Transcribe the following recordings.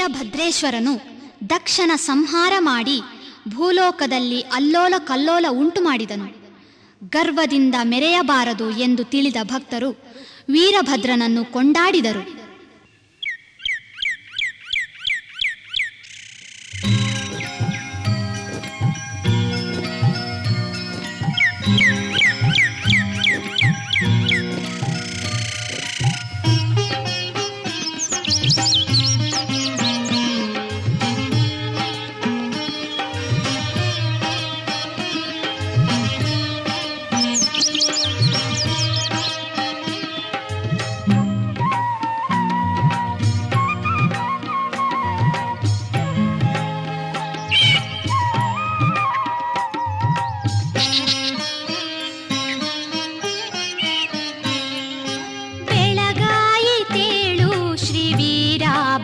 ವೀರಭದ್ರೇಶ್ವರನು ದಕ್ಷನ ಸಂಹಾರ ಮಾಡಿ ಭೂಲೋಕದಲ್ಲಿ ಅಲ್ಲೋಲ ಕಲ್ಲೋಲ ಉಂಟು ಮಾಡಿದನು. ಗರ್ವದಿಂದ ಮೆರೆಯಬಾರದು ಎಂದು ತಿಳಿದ ಭಕ್ತರು ವೀರಭದ್ರನನ್ನು ಕೊಂಡಾಡಿದರು.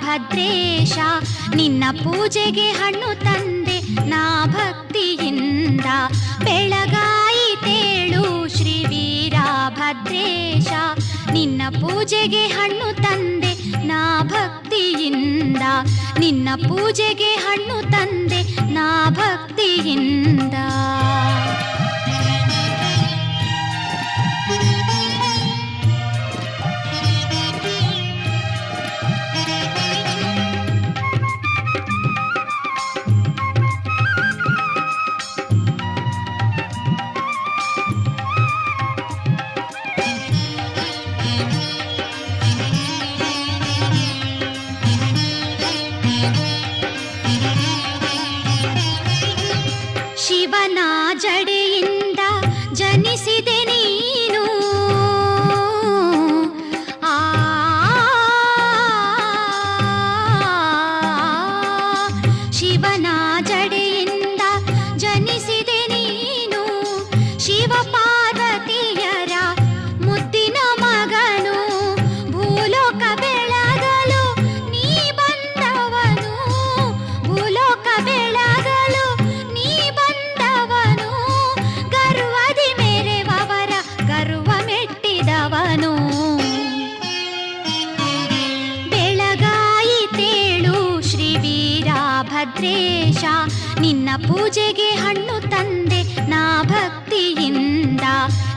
ಭದ್ರೇಶ ನಿನ್ನ ಪೂಜೆಗೆ ಹಣ್ಣು ತಂದೆ ನಾ ಭಕ್ತಿಯಿಂದ. ಬೆಳಗಾಯಿತೇಳು ಶ್ರೀ ವೀರ ಭದ್ರೇಶ ನಿನ್ನ ಪೂಜೆಗೆ ಹಣ್ಣು ತಂದೆ ನಾ ಭಕ್ತಿಯಿಂದ. ನಿನ್ನ ಪೂಜೆಗೆ ಹಣ್ಣು ತಂದೆ ನಾ ಭಕ್ತಿಯಿಂದ. ಶಿವನ ಜಡೆಯಿಂದ ಜನಿಸಿದೆ ನೀನು, ಶಿವನ ಜಡೆಯಿಂದ ಜನಿಸಿದೆ ನೀನು. ಶಿವ ಪಾರ್ವತಿಯರ ಮುದ್ದಿನ ಮಗನು, ಭೂಲೋಕ ಬೆಳಗಲು ನೀ ಬಂದವನು. ಭೂಲೋಕ ಬೆಳಗಲು ನೀ ಬಂದವನು, ಗರ್ವದಿ ಮೆರೆವವರ ಗರ್ವ ಮೆಟ್ಟಿದವನು. ಬೆಳಗಾಯಿತೇಳು ಶ್ರೀ ವೀರ ಭದ್ರೇಶ ನಿನ್ನ ಪೂಜೆಗೆ ಹಣ್ಣು ತಂದೆ ನಾ ಭಕ್ತಿಯಿಂದ.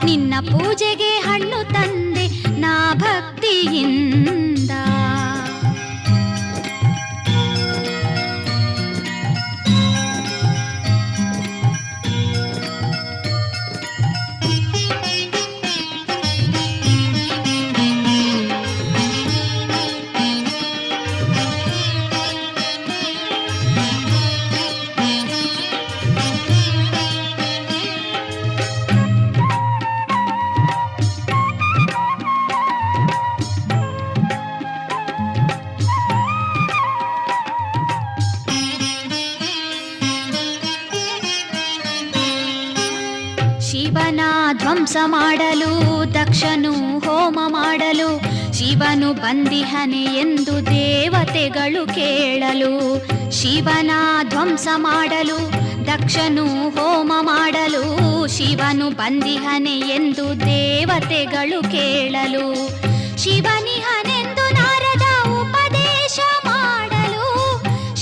ನಿನ್ನ ಪೂಜೆಗೆ ಹಣ್ಣು ತಂದೆ ನಾ ಭಕ್ತಿಯಿಂದ. ಶಿವನ ಧ್ವಂಸ ಮಾಡಲು ದಕ್ಷನು ಹೋಮ ಮಾಡಲು, ಶಿವನು ಬಂದಿಹನೆ ಎಂದು ದೇವತೆಗಳು ಕೇಳಲು. ಶಿವನ ಧ್ವಂಸ ಮಾಡಲು ದಕ್ಷನು ಹೋಮ ಮಾಡಲು, ಶಿವನು ಬಂದಿಹನೆ ಎಂದು ದೇವತೆಗಳು ಕೇಳಲು. ಶಿವನಿಹನೆಂದು ನಾರದ ಉಪದೇಶ ಮಾಡಲು,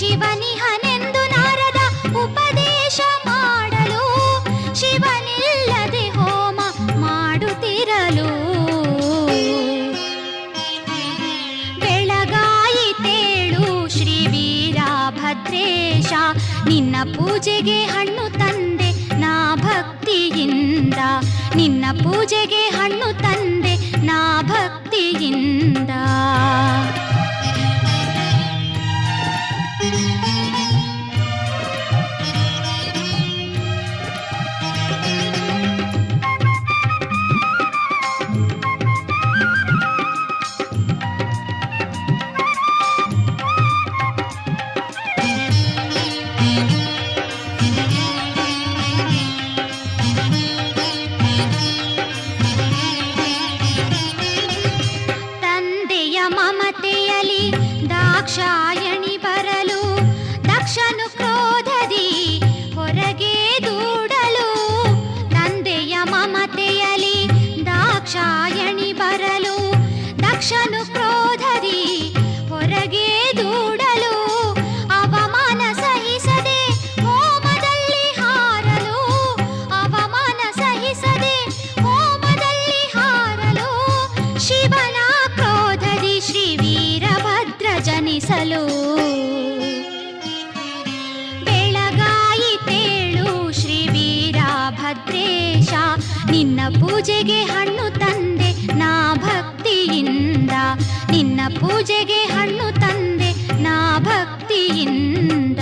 ಶಿವನಿಹನೆಂದು ನಾರದ ಉಪದೇಶ ಮಾಡಲು, ಶಿವನಿಲ್ಲದೆ ಹೋಮ ಮಾಡುತ್ತಿರಲು. ಬೆಳಗಾಯಿತೇಳು ಶ್ರೀ ವೀರ ಭದ್ರೇಶ ನಿನ್ನ ಪೂಜೆಗೆ ಹಣ್ಣು ತಂದೆ ನಾ ಭಕ್ತಿಯಿಂದ. ನಿನ್ನ ಪೂಜೆಗೆ ಹಣ್ಣು ತಂದೆ ನಾ ಭಕ್ತಿಯಿಂದ. ಪೂಜೆಗೆ ಹಣ್ಣು ತಂದೆ ನಾ ಭಕ್ತಿಯಿಂದ, ನಿನ್ನ ಪೂಜೆಗೆ ಹಣ್ಣು ತಂದೆ ನಾ ಭಕ್ತಿಯಿಂದ.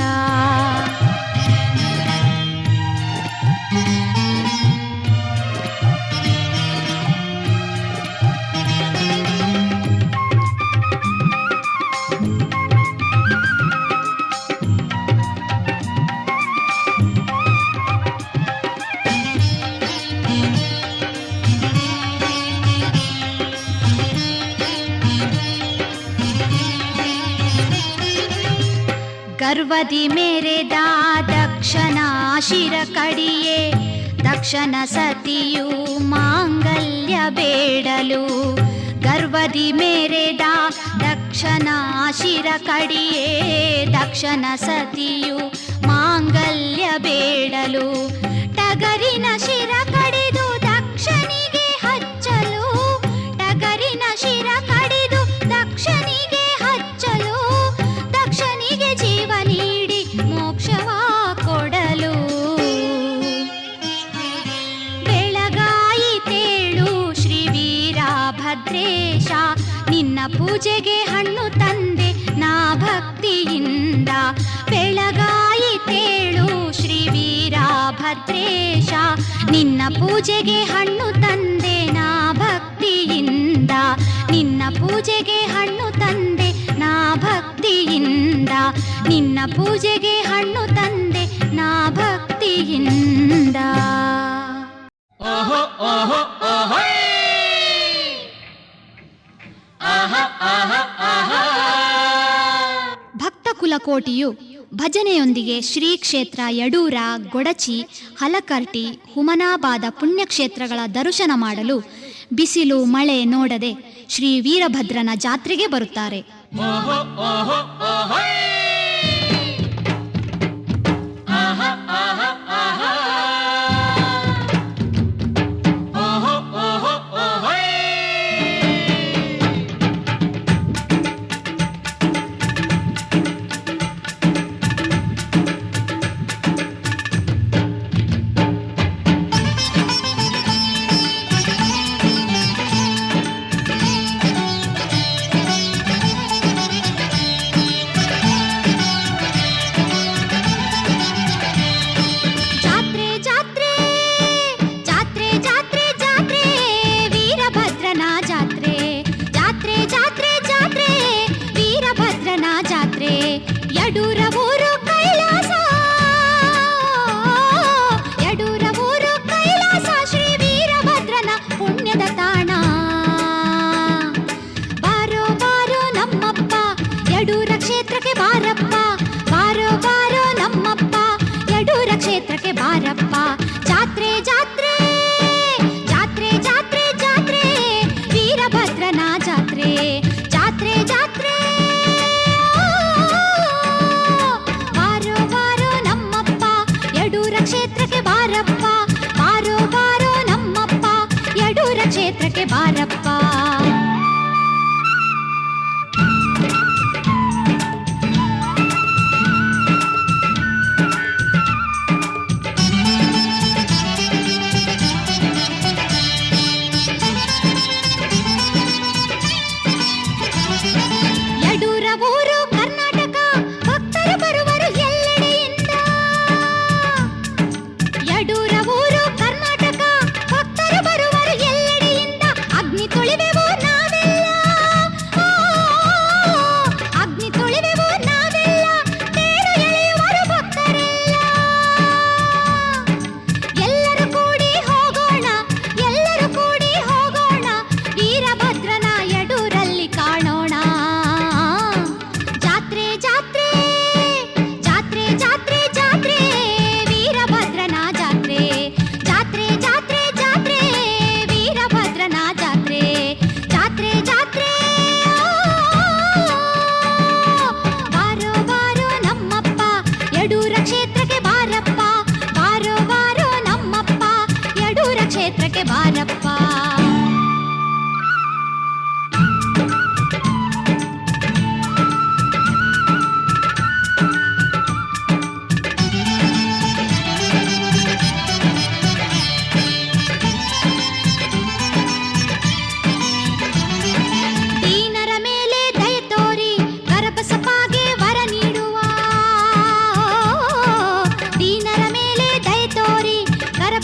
ಗರ್ವದಿ ಮೆರೆದ ದಕ್ಷನ ಶಿರ ಕಡಿಯೇ, ದಕ್ಷನ ಸತಿಯು ಮಾಂಗಲ್ಯ ಬೇಡಲು. ಗರ್ವದಿ ಮೆರೆದ ದಕ್ಷನ ಶಿರ ಕಡಿಯೇ, ದಕ್ಷನ ಸತಿಯು ಮಾಂಗಲ್ಯ ಬೇಡಲು. ಟಗರಿನ ಶಿರ ಕಡಿದು ದಕ್ಷನಿಗೆ ಹಚ್ಚಲು, ಟಗರಿನ ಶಿರ ಕಡಿದು ದಕ್ಷನಿಗೆ ಹಚ್ಚಲು, ದಕ್ಷನಿಗೆ ಜೀವ ನೀಡಿ ಮೋಕ್ಷವ ಕೊಡಲು. ಬೆಳಗಾಯಿತೇಳು ಶ್ರೀ ವೀರಭದ್ರೇಶ, ನಿನ್ನ ಪೂಜೆಗೆ ಹಣ್ಣು ತಂದೆ ನಾ ಭಕ್ತಿಯಿಂದ. ಬೆಳಗಾಯಿತೇಳು ಶ್ರೀ ವೀರಭದ್ರೇಶ, ನಿನ್ನ ಪೂಜೆಗೆ ಹಣ್ಣು ತಂದೆ ನಾ ಭಕ್ತಿಯಿಂದ. ನಿನ್ನ ಪೂಜೆಗೆ ಹಣ್ಣು ತಂದೆ ನಾ ಭಕ್ತಿಯಿಂದ, ನಿನ್ನ ಪೂಜೆಗೆ ಹಣ್ಣು ತಂದೆ ನಾ ಭಕ್ತಿಯಿಂದ. ಭಕ್ತ ಕುಲಕೋಟಿಯು ಭಜನೆಯೊಂದಿಗೆ ಶ್ರೀ ಕ್ಷೇತ್ರ ಯಡೂರ, ಗೊಡಚಿ, ಹಲಕರ್ಟಿ, ಹುಮನಾಬಾದ ಪುಣ್ಯಕ್ಷೇತ್ರಗಳ ದರ್ಶನ ಮಾಡಲು ಬಿಸಿಲು ಮಳೆ ನೋಡದೆ ಶ್ರೀ ವೀರಭದ್ರನ ಜಾತ್ರೆಗೆ ಬರುತ್ತಾರೆ.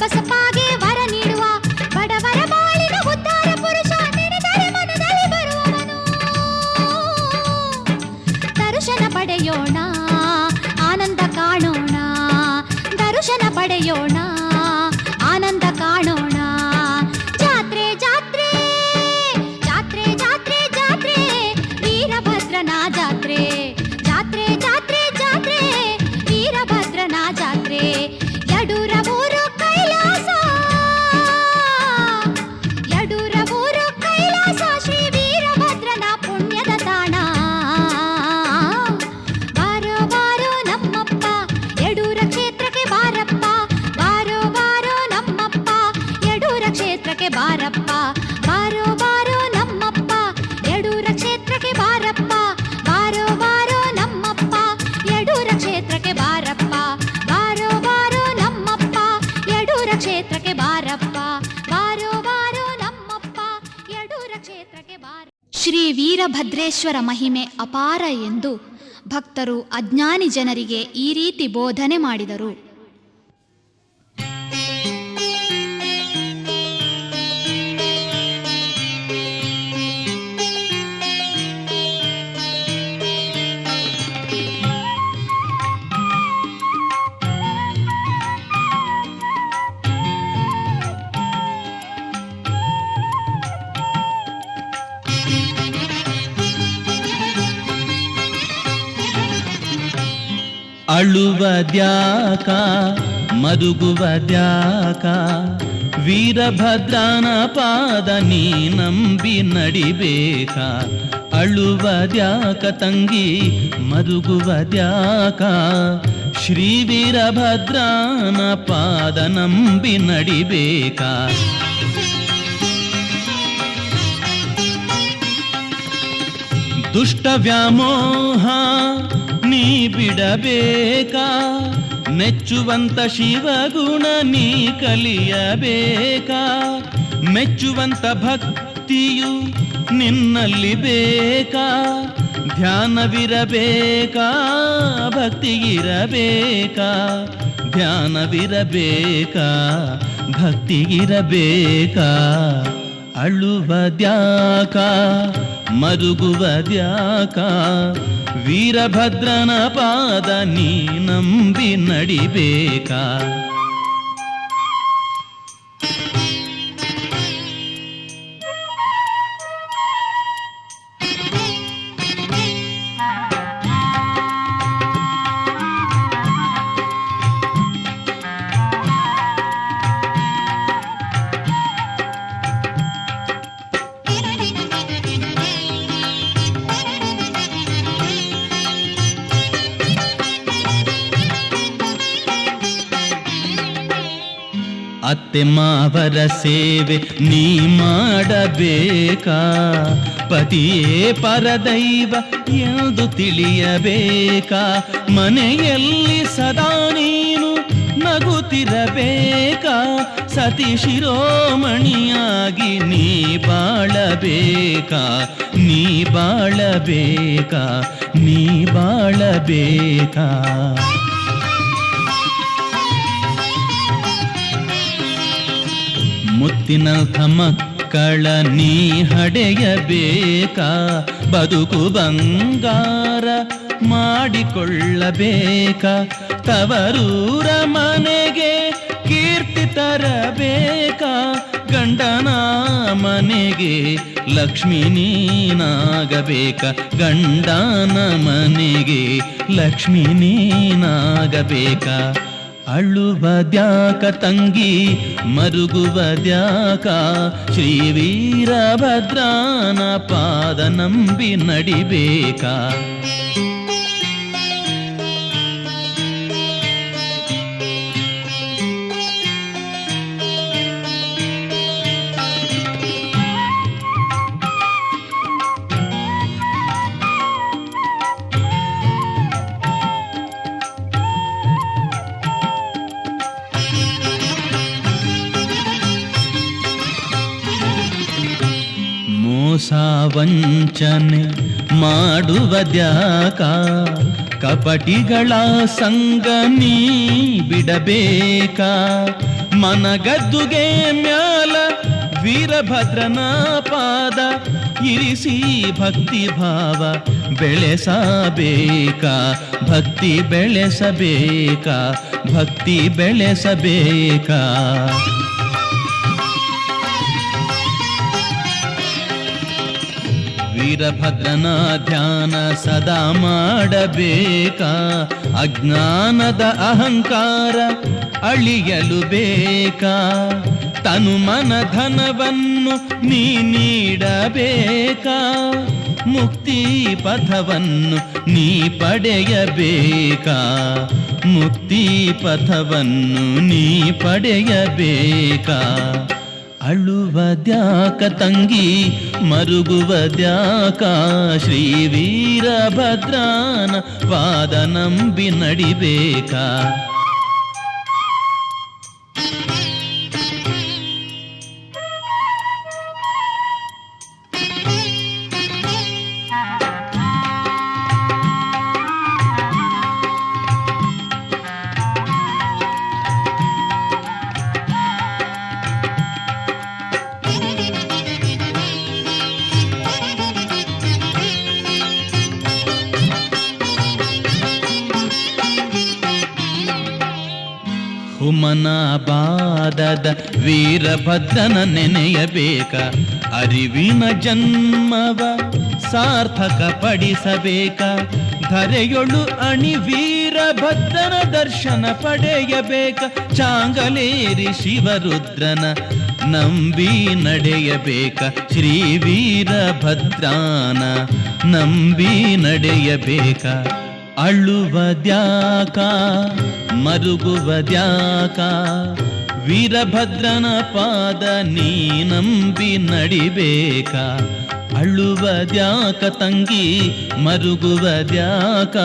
ಬಸಪಾಗೆ ವರ ನೀಡುವ ಬಡವರ ಬಾಳಿನ ಉದ್ಧಾರ ಪುರುಷ ನೆನೆದರೆ ಮನದಲ್ಲಿ ಬರುವವನು. ದರ್ಶನ ಪಡೆಯೋಣ, ಆನಂದ ಕಾಣೋಣ, ದರ್ಶನ ಪಡೆಯೋಣ, ಆನಂದ ಕಾಣೋಣ. ಜಾತ್ರೆ ಜಾತ್ರೆ ಜಾತ್ರೆ ಜಾತ್ರೆ ಜಾತ್ರೆ ವೀರಭದ್ರನ ಜಾತ್ರೆ, ಜಾತ್ರೆ ಜಾತ್ರೆ ಜಾತ್ರೆ ವೀರಭದ್ರನ ಜಾತ್ರೆ. ಯಡೂರ ಊರು ಕೈಲಾಸ, ಯಡೂರ ಊರು ಕೈಲಾಸ, ಶ್ರೀ ವೀರಭದ್ರನ ಪುಣ್ಯದ ತಾಣ. ಬಾರೋ ಬಾರೋ ನಮ್ಮಪ್ಪ ಯಡೂರ ಕ್ಷೇತ್ರಕ್ಕೆ ಬಾರಪ್ಪ, ಬಾರೋ ಬಾರೋ ನಮ್ಮಪ್ಪ ಯಡೂರ ಕ್ಷೇತ್ರಕ್ಕೆ ಬಾರಪ್ಪ, ಬಾರೋ ಬಾರೋ ನಮ್ಮಪ್ಪ ಯಡೂರ ಕ್ಷೇತ್ರಕ್ಕೆ ಬಾರಪ್ಪ, ಬಾರೋ ಬಾರೋ ನಮ್ಮಪ್ಪ ಯಡೂರ ಕ್ಷೇತ್ರಕ್ಕೆ ಬಾರಪ್ಪ, ಬಾರೋ ಬಾರೋ ನಮ್ಮಪ್ಪ ಯಡೂರ ಕ್ಷೇತ್ರಕ್ಕೆ ಬಾರಪ್ಪ, ಬಾರೋ ಬಾರೋ ನಮ್ಮಪ್ಪ ಯಡೂರ ಕ್ಷೇತ್ರಕ್ಕೆ ಬಾರ. ಶ್ರೀ ವೀರಭದ್ರೇಶ್ವರ ಮಹಿಮೆ ಅಪಾರ ಎಂದು ಭಕ್ತರು ಅಜ್ಞಾನಿ ಜನರಿಗೆ ಈ ರೀತಿ ಬೋಧನೆ ಮಾಡಿದರು. ಅಳುವದ್ಯಾಕ ಮರುಗುವದ್ಯಾಕ, ವೀರಭದ್ರನ ಪಾದ ನೀ ನಂಬಿ ನಡಿಬೇಕ. ಅಳುವದ್ಯಾಕ ತಂಗಿ ಮರುಗುವದ್ಯಾಕ, ಶ್ರೀ ವೀರಭದ್ರನ ಪಾದ ನಂಬಿ ನಡಿಬೇಕ. ದುಷ್ಟ ವ್ಯಾಮೋಹ ನೀ ಬಿಡಬೇಕ, ಮೆಚ್ಚುವಂತ ಶಿವಗುಣ ನೀ ಕಲಿಯಬೇಕ. ಮೆಚ್ಚುವಂತ ಭಕ್ತಿಯು ನಿನ್ನಲ್ಲಿ ಬೇಕಾ, ಧ್ಯಾನವಿರಬೇಕಾ ಭಕ್ತಿಗಿರಬೇಕಾ, ಧ್ಯಾನವಿರಬೇಕಾ ಭಕ್ತಿಗಿರಬೇಕಾ. ಅಳುವದ್ಯಾಕ ಮರುಗುವದ್ಯಾಕ, ವೀರಭದ್ರನ ಪಾದ ನೀ ನಂಬಿ ನಡಿಬೇಕಾ. ಅತ್ತೆ ಮಾವರ ಸೇವೆ ನೀ ಮಾಡಬೇಕಾ, ಪತಿಯೇ ಪರದೈವ ಎಂದು ತಿಳಿಯಬೇಕಾ. ಮನೆಯಲ್ಲಿ ಸದಾ ನೀನು ನಗುತ್ತಿರಬೇಕಾ, ಸತಿ ಶಿರೋಮಣಿಯಾಗಿ ನೀ ಬಾಳಬೇಕಾ, ನೀ ಬಾಳಬೇಕಾ, ನೀ ಬಾಳಬೇಕಾ. ಮುತ್ತಿನಂಥ ಮಕ್ಕಳ ನೀ ಹಡೆಯಬೇಕಾ, ಬದುಕು ಬಂಗಾರ ಮಾಡಿಕೊಳ್ಳಬೇಕಾ. ತವರೂರ ಮನೆಗೆ ಕೀರ್ತಿ ತರಬೇಕಾ, ಗಂಡನ ಮನೆಗೆ ಲಕ್ಷ್ಮೀ ನೀನಾಗಬೇಕಾ, ಗಂಡನ ಮನೆಗೆ ಲಕ್ಷ್ಮೀ ನೀನಾಗಬೇಕಾ. ಅಳುವದ್ಯಾಕ ತಂಗಿ ಮರುಗುವದ್ಯಾಕ, ಶ್ರೀ ವೀರಭದ್ರನ ಪಾದ ನಂಬಿ ನಡಿಬೇಕಾ. ಮೋಸ ವಂಚನೆ ಮಾಡುವದ್ಯಾಕ, ಕಪಟಿಗಳ ಸಂಗ ನೀ ಬಿಡಬೇಕಾ. ಮನಗದ್ದುಗೆ ಮ್ಯಾಲ ವೀರಭದ್ರನ ಪಾದ ಇರಿಸಿ ಭಕ್ತಿ ಭಾವ ಬೆಳೆಸಬೇಕಾ, ಭಕ್ತಿ ಬೆಳೆಸಬೇಕಾ, ಭಕ್ತಿ ಬೆಳೆಸಬೇಕಾ. ವೀರಭದ್ರನ ಧ್ಯಾನ ಸದಾ ಮಾಡಬೇಕಾ, ಅಜ್ಞಾನದ ಅಹಂಕಾರ ಅಳಿಯಲು ಬೇಕಾ. ತನು ಮನ ಧನವನ್ನು ನೀ ನೀಡಬೇಕಾ, ಮುಕ್ತಿ ಪಥವನ್ನು ನೀ ಪಡೆಯಬೇಕಾ, ಮುಕ್ತಿ ಪಥವನ್ನು ನೀ ಪಡೆಯಬೇಕಾ. ಅಳುವದ್ಯಾಕ ತಂಗಿ ಮರುಗುವದ್ಯಾಕ, ಶ್ರೀ ವೀರಭದ್ರನ ಪಾದ ನಂಬಿ ನಡಿಬೇಕಾ. ಹುಮನಾಬಾದದ ವೀರಭದ್ರನ ನೆನೆಯಬೇಕ, ಅರಿವಿನ ಜನ್ಮವ ಸಾರ್ಥಕ ಪಡಿಸಬೇಕ. ಧರೆಯೊಳು ಅಣಿ ವೀರಭದ್ರನ ದರ್ಶನ ಪಡೆಯಬೇಕ. ಚಾಂಗಲೇರಿ ಶಿವರುದ್ರನ ನಂಬಿ ನಡೆಯಬೇಕ, ಶ್ರೀ ವೀರಭದ್ರನ ನಂಬಿ ನಡೆಯಬೇಕ. ಅಳುವದ್ಯಾಕ ಮರುಗುವದ್ಯಾಕ, ವೀರಭದ್ರನ ಪಾದ ನೀ ನಂಬಿ ನಡಿಬೇಕಾ. ಅಳುವದ್ಯಾಕ ತಂಗಿ ಮರುಗುವದ್ಯಾಕ,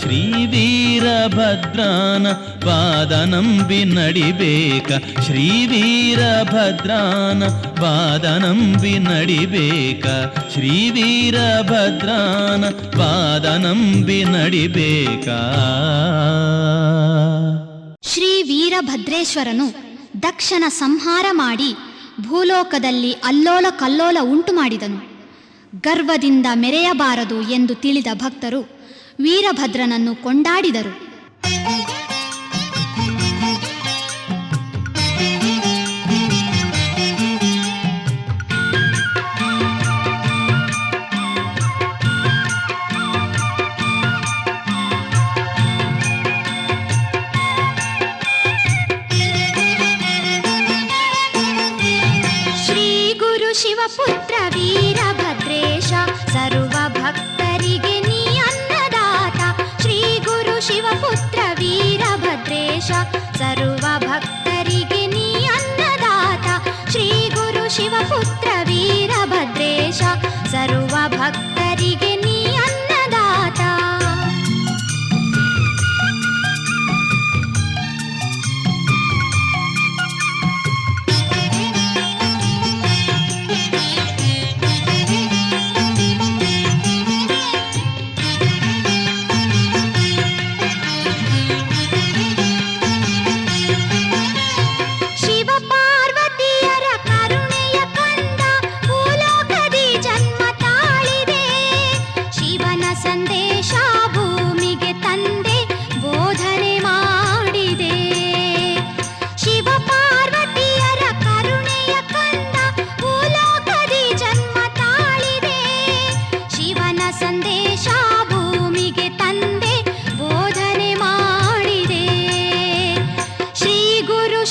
ಶ್ರೀ ವೀರಭದ್ರನ ಪಾದ ನಂಬಿ ನಡಿಬೇಕ. ಶ್ರೀ ವೀರಭದ್ರನ ಪಾದ ನಂಬಿ ನಡಿಬೇಕ. ಶ್ರೀ ವೀರಭದ್ರನ ಪಾದ ನಂಬಿ ನಡಿಬೇಕ. ಶ್ರೀ ವೀರಭದ್ರೇಶ್ವರನು ದಕ್ಷನ ಸಂಹಾರ ಮಾಡಿ ಭೂಲೋಕದಲ್ಲಿ ಅಲ್ಲೋಲ ಕಲ್ಲೋಲ ಉಂಟು ಮಾಡಿದನು. ಗರ್ವದಿಂದ ಮೆರೆಯಬಾರದು ಎಂದು ತಿಳಿದ ಭಕ್ತರು ವೀರಭದ್ರನನ್ನು ಕೊಂಡಾಡಿದರು. ಶಿವಪುತ್ರ ವೀರಭದ್ರೇಶ ಸರ್ವ ಭಕ್ತರಿಗೆ ನೀ ಅನ್ನದಾತ. ಶ್ರೀ ಗುರು ಶಿವಪುತ್ರ ವೀರಭದ್ರೇಶ ಸರ್ವ ಭಕ್ತರಿಗೆ ನೀ ಅನ್ನದಾತ. ಶ್ರೀ ಗುರು ಶಿವಪುತ್ರ ವೀರಭದ್ರೇಶ ಸರ್ವ ಭಕ್ತರಿಗೆ ನೀ ಅನ್ನದಾತ.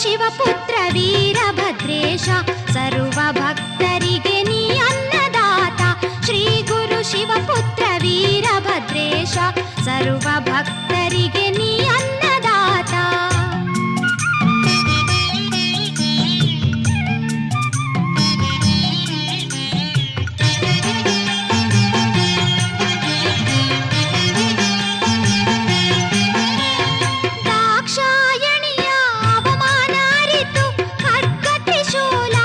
ಶಿವಪುತ್ರ ವೀರಭದ್ರೇಶ ಸರ್ವ ಭಕ್ತರಿಗೆ ನೀ ಅನ್ನದಾತ. ಶ್ರೀ ಗುರು ಶಿವಪುತ್ರ ವೀರಭದ್ರೇಶ ಸರ್ವ ಭಕ್ತರಿಗೆ ನೀ ಅನ್ನದಾತ. ದಾಕ್ಷಾಯಣಿಯ ಅವಮಾನ ಅರಿತು ಖಡ್ಗ ತ್ರಿಶೂಲ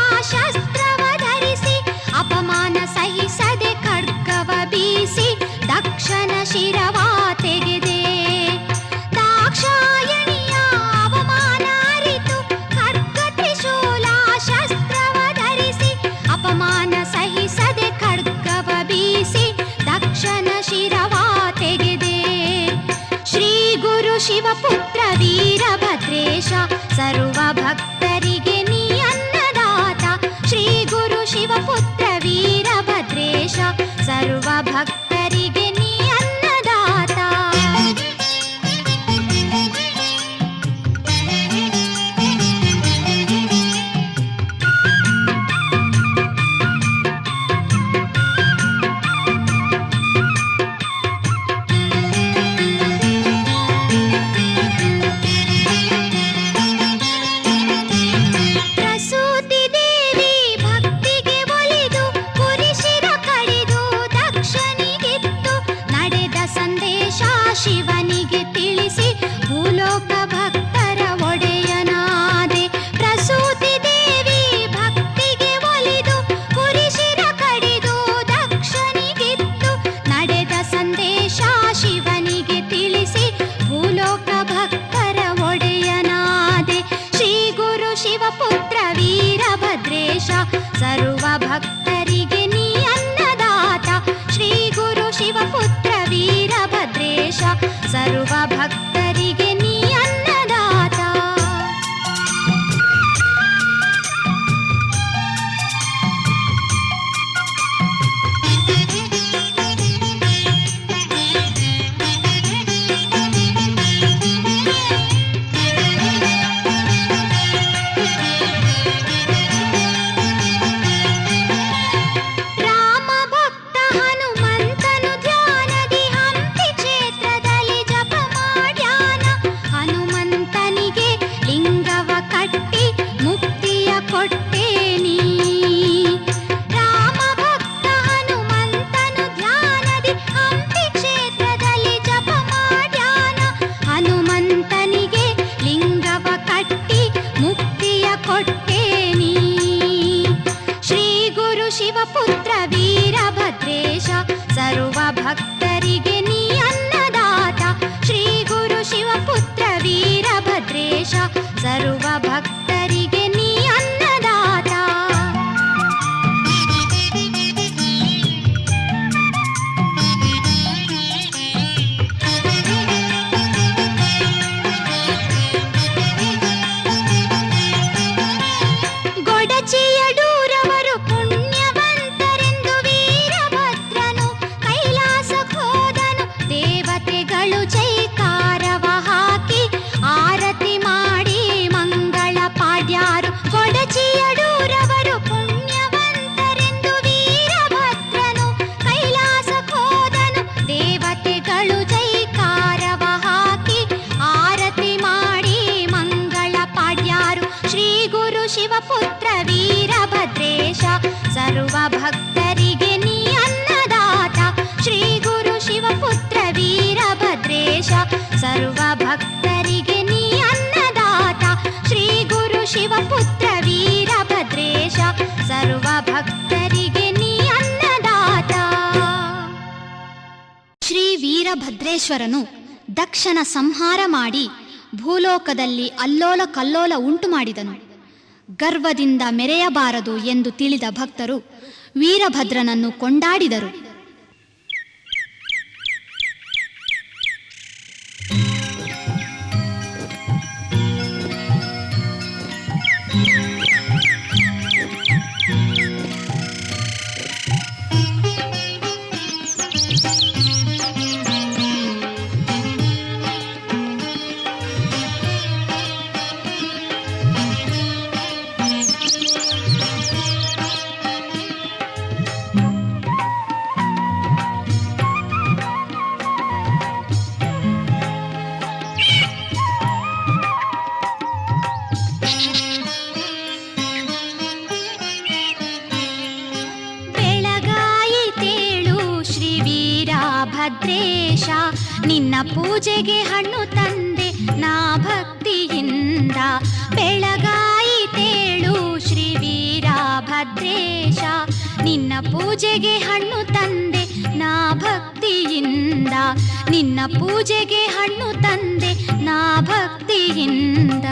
ಭಕ್ತರಿಗೆ ನೀ ಅನ್ನದಾತ ಶ್ರೀ ಗುರು ಶಿವಪುತ್ರ ವೀರಭದ್ರೇಶ ಸರ್ವ ಭಕ್ತರಿಗೆ ನೀ ಅನ್ನದಾತ. ಶಿವನಿಗೆ ತಿಳಿಸಿ ಭೂಲೋಕ ಭಕ್ತರ ಒಡೆಯನಾದೆ. ಪ್ರಸೂತಿ ದೇವಿ ಭಕ್ತಿಗೆ ಒಲಿದು ಕುರಿಶಿರ ಕಡಿದು ದಕ್ಷನಿಗಿತ್ತು ನಡೆದ ಸಂದೇಶ ಶಿವನಿಗೆ ತಿಳಿಸಿ ಭೂಲೋಕ ಭಕ್ತರ ಒಡೆಯನಾದೆ. ಶ್ರೀ ಗುರು ಶಿವಪುತ್ರ ವೀರಭದ್ರೇಶ ಸರ್ವ ಭಕ್ತರಿಗೆ ನೀ ಅನ್ನದಾತ ಶ್ರೀ ಗುರು ಶಿವಪುತ್ರ ವೀರಭದ್ರೇಶ ಸರ್ವ ಭಕ್ತರಿಗೆ ನೀ ಅನ್ನದಾತ. ರಾಮ ಭಕ್ತ ಹನುಮಂತನು ಧ್ಯಾನದಿ ಹಂಪಿ ಕ್ಷೇತ್ರದಲ್ಲಿ ಜಪ ಮಾಡ್ಯಾನ. ಹನುಮಂತನಿಗೆ ಲಿಂಗವ ಕಟ್ಟಿ ಮುಕ್ತಿಯ ಕೊಟ್ಟೇನಿ. ರಾಮ ಭಕ್ತ ಹನುಮಂತನು ಧ್ಯಾನದಿ ಹಂಪಿ ಕ್ಷೇತ್ರದಲ್ಲಿ ಜಪ ಮಾಡ್ಯಾನ. ಹನುಮಂತನಿಗೆ ಲಿಂಗವ ಕಟ್ಟಿ ಮುಕ್ತಿಯ ಕೊಟ್ಟೇನಿ. ಶ್ರೀ ಗುರು ಶಿವಪುತ್ರ ವೀರಭದ್ರೇಶ ಸರ್ವ ಭಕ್ತರಿಗೆ ನೀ ಅನ್ನದಾತ ಶ್ರೀ ಗುರು ಶಿವಪುತ್ರ ವೀರಭದ್ರೇಶ ಸರ್ವ ಭಕ್ತರಿಗೆ ನೀ ಅನ್ನದಾತ. ಗೊಡಚಿಯಡೂರವರು ಪುಣ್ಯವಂತರೆಂದು ವೀರಭದ್ರನು ಕೈಲಾಸಕ್ಕೆ ಹೋದನು. ದೇವತೆಗಳು ಜೈಕಾರವ ಹಾಕಿ ಆರತಿ ಮಾಡಿ ಮಂಗಳ ಪಾಡ್ಯಾರು. ಗೊಡಚಿಯಡೂರವರು ಪುಣ್ಯವಂತರೆಂದು ವೀರಭದ್ರನು ಕೈಲಾಸಕ್ಕೆ ಹೋದನು. ದೇವತೆಗಳು ಜೈಕಾರವ ಹಾಕಿ ಆರತಿ ಮಾಡಿ ಮಂಗಳ ಪಾಡ್ಯಾರು. ಶ್ರೀ ಗುರು ಶಿವಪುತ್ರ ವೀರಭದ್ರೇಶ ಸರ್ವ ಭಕ್ತರಿಗೆ ನೀ ಅನ್ನದಾತ ಶ್ರೀ ಗುರು ಶಿವಪುತ್ರ ವೀರಭದ್ರೇಶ ಸರ್ವ ಭಕ್ತರಿಗೆ ನೀ ಅನ್ನದಾತ ಶ್ರೀ ಗುರು ಶಿವಪುತ್ರ ವೀರಭದ್ರೇಶ ಸರ್ವ ಭಕ್ತರಿಗೆ ನೀ ಅನ್ನದಾತ. ಶ್ರೀ ವೀರಭದ್ರೇಶ್ವರನು ದಕ್ಷನ ಸಂಹಾರ ಮಾಡಿ ಭೂಲೋಕದಲ್ಲಿ ಅಲ್ಲೋಲ ಕಲ್ಲೋಲ ಉಂಟು ಮಾಡಿದನು. ಗರ್ವದಿಂದ ಮೆರೆಯಬಾರದು ಎಂದು ತಿಳಿದ ಭಕ್ತರು ವೀರಭದ್ರನನ್ನು ಕೊಂಡಾಡಿದರು. ಭದ್ರೇಶ ನಿನ್ನ ಪೂಜೆಗೆ ಹಣ್ಣು ತಂದೆ ನಾ ಭಕ್ತಿಯಿಂದ. ಬೆಳಗಾಯಿತೇಳು ಶ್ರೀ ವೀರಭದ್ರೇಶ ನಿನ್ನ ಪೂಜೆಗೆ ಹಣ್ಣು ತಂದೆ ನಾ ಭಕ್ತಿಯಿಂದ. ನಿನ್ನ ಪೂಜೆಗೆ ಹಣ್ಣು ತಂದೆ ನಾ ಭಕ್ತಿಯಿಂದ.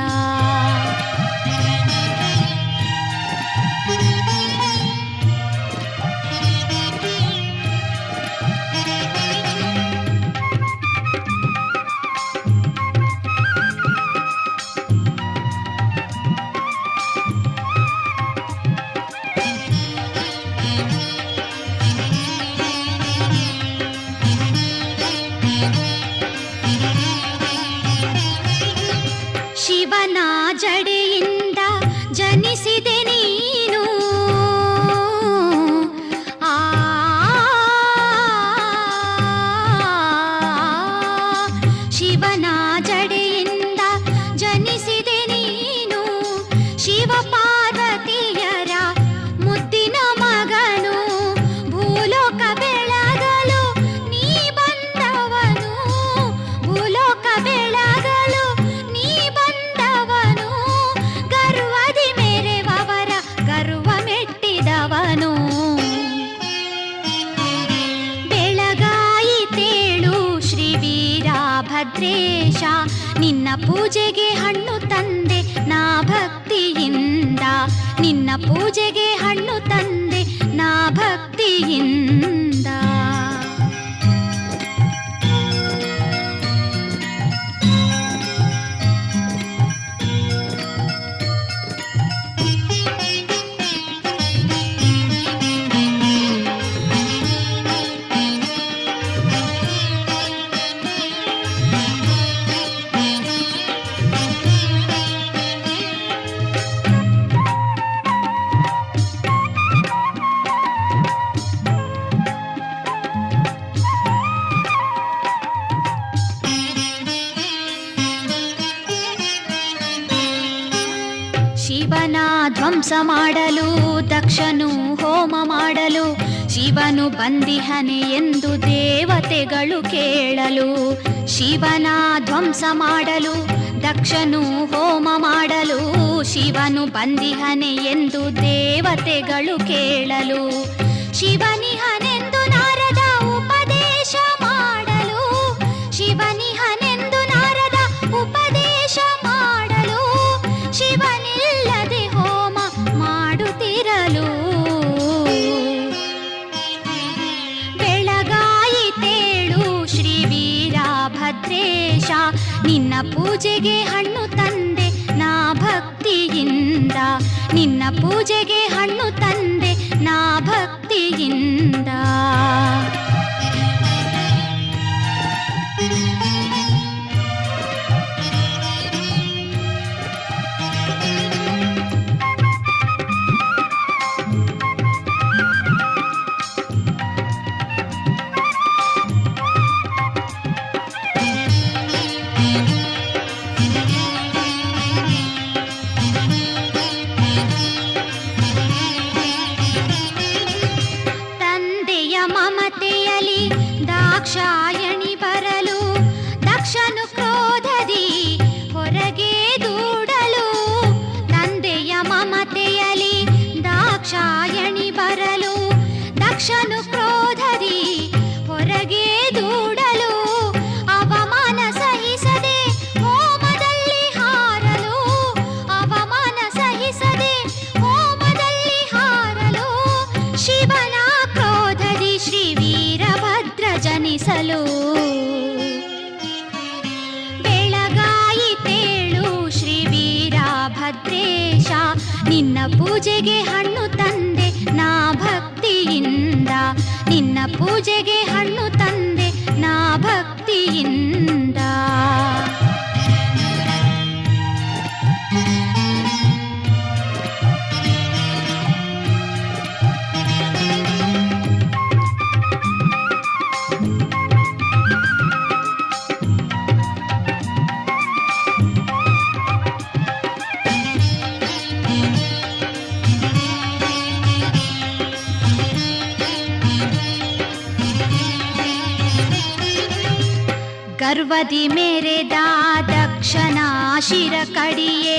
ಶಿವ ಪಾರ್ವತಿಯರ ಮುದ್ದಿನ ಮಗನು, ಭೂಲೋಕ ಬೆಳಗಲು ನೀ ಬಂದವನು, ಭೂಲೋಕ ಬೆಳಗಲು ನೀ ಬಂದವನು, ಗರ್ವದಿ ಮೆರೆವವರ ಗರ್ವ ಮೆಟ್ಟಿದವನು. ಬೆಳಗಾಯಿತೇಳು ಶ್ರೀ ವೀರಭದ್ರೇಶ, ನಿನ್ನ ಪೂಜೆಗೆ ಹಣ್ಣು ತಂದೆ ನಾ ಭಕ್ತಿಯಿಂದ, ನಿನ್ನ ಪೂಜೆಗೆ ಹಣ್ಣು ತಂದೆ ನಾ ಭಕ್ತಿಯಿಂದ. ಶಿವನ ಧ್ವಂಸ ಮಾಡಲು ದಕ್ಷನು ಹೋಮ ಮಾಡಲು, ಶಿವನು ಬಂದಿಹನೆ ಎಂದು ದೇವತೆಗಳು ಕೇಳಲು. ಶಿವನ ಧ್ವಂಸ ಮಾಡಲು ದಕ್ಷನು ಹೋಮ ಮಾಡಲು, ಶಿವನು ಬಂದಿಹನೆ ಎಂದು ದೇವತೆಗಳು ಕೇಳಲು. ಶಿವನಿಹನೆಂದು ನಾರದ ಉಪದೇಶ ಮಾಡಲು, ಶಿವನಿಹನೆಂದು ನಾರದ ಉಪದೇಶ ಮಾಡಲು, ಶಿವನಿಲ್ಲದೆ ಹೋಮ ಮಾಡುತ್ತಿರಲು. ಬೆಳಗಾಯಿತೇಳು ಶ್ರೀ ವೀರಭದ್ರೇಶ, ನಿನ್ನ ಪೂಜೆಗೆ ಹಣ್ಣು ತಂದೆ ನಾ ಭಕ್ತಿಯಿಂದ, ನಿನ್ನ ಪೂಜೆಗೆ ಹಣ್ಣು ತಂದೆ ನಾ ಭಕ್ತಿಯಿಂದ. ಮಮತೆಯಲಿ ದಾಕ್ಷಾಯಣಿ ಬರಲು, ದಕ್ಷನು ಕ್ರೋಧದಿ ಹೊರಗೆ ದೂಡಲು. ತಂದೆಯ ಮಮತೆಯಲಿ ದಾಕ್ಷಾಯಣಿ ಬರಲು, ದಕ್ಷನು ಕ್ರೋಧದಿ ಹೊರಗೆ ದೂಡಲು. ಅವಮಾನ ಸಹಿಸದೆ ಹೋಮದಲ್ಲಿ ಹಾರಲು, ಅವಮಾನ ಸಹಿಸದೆ ಹೋಮದಲ್ಲಿ ಹಾರಲು. ಶಿವನ ಶ್ರೀ ವೀರಭದ್ರ ಜನಿಸಲು. ಬೆಳಗಾಯಿತೇಳು ಶ್ರೀ ವೀರಭದ್ರೇಶ, ನಿನ್ನ ಪೂಜೆಗೆ ಹಣ್ಣು ತಂದೆ ನಾ ಭಕ್ತಿಯಿಂದ, ನಿನ್ನ ಪೂಜೆಗೆ ಹಣ್ಣು ತಂದೆ ನಾ ಭಕ್ತಿಯಿಂದ. ಗರ್ವದಿ ಮೆರೆದ ದಕ್ಷನ ಶಿರ ಕಡಿಯೇ,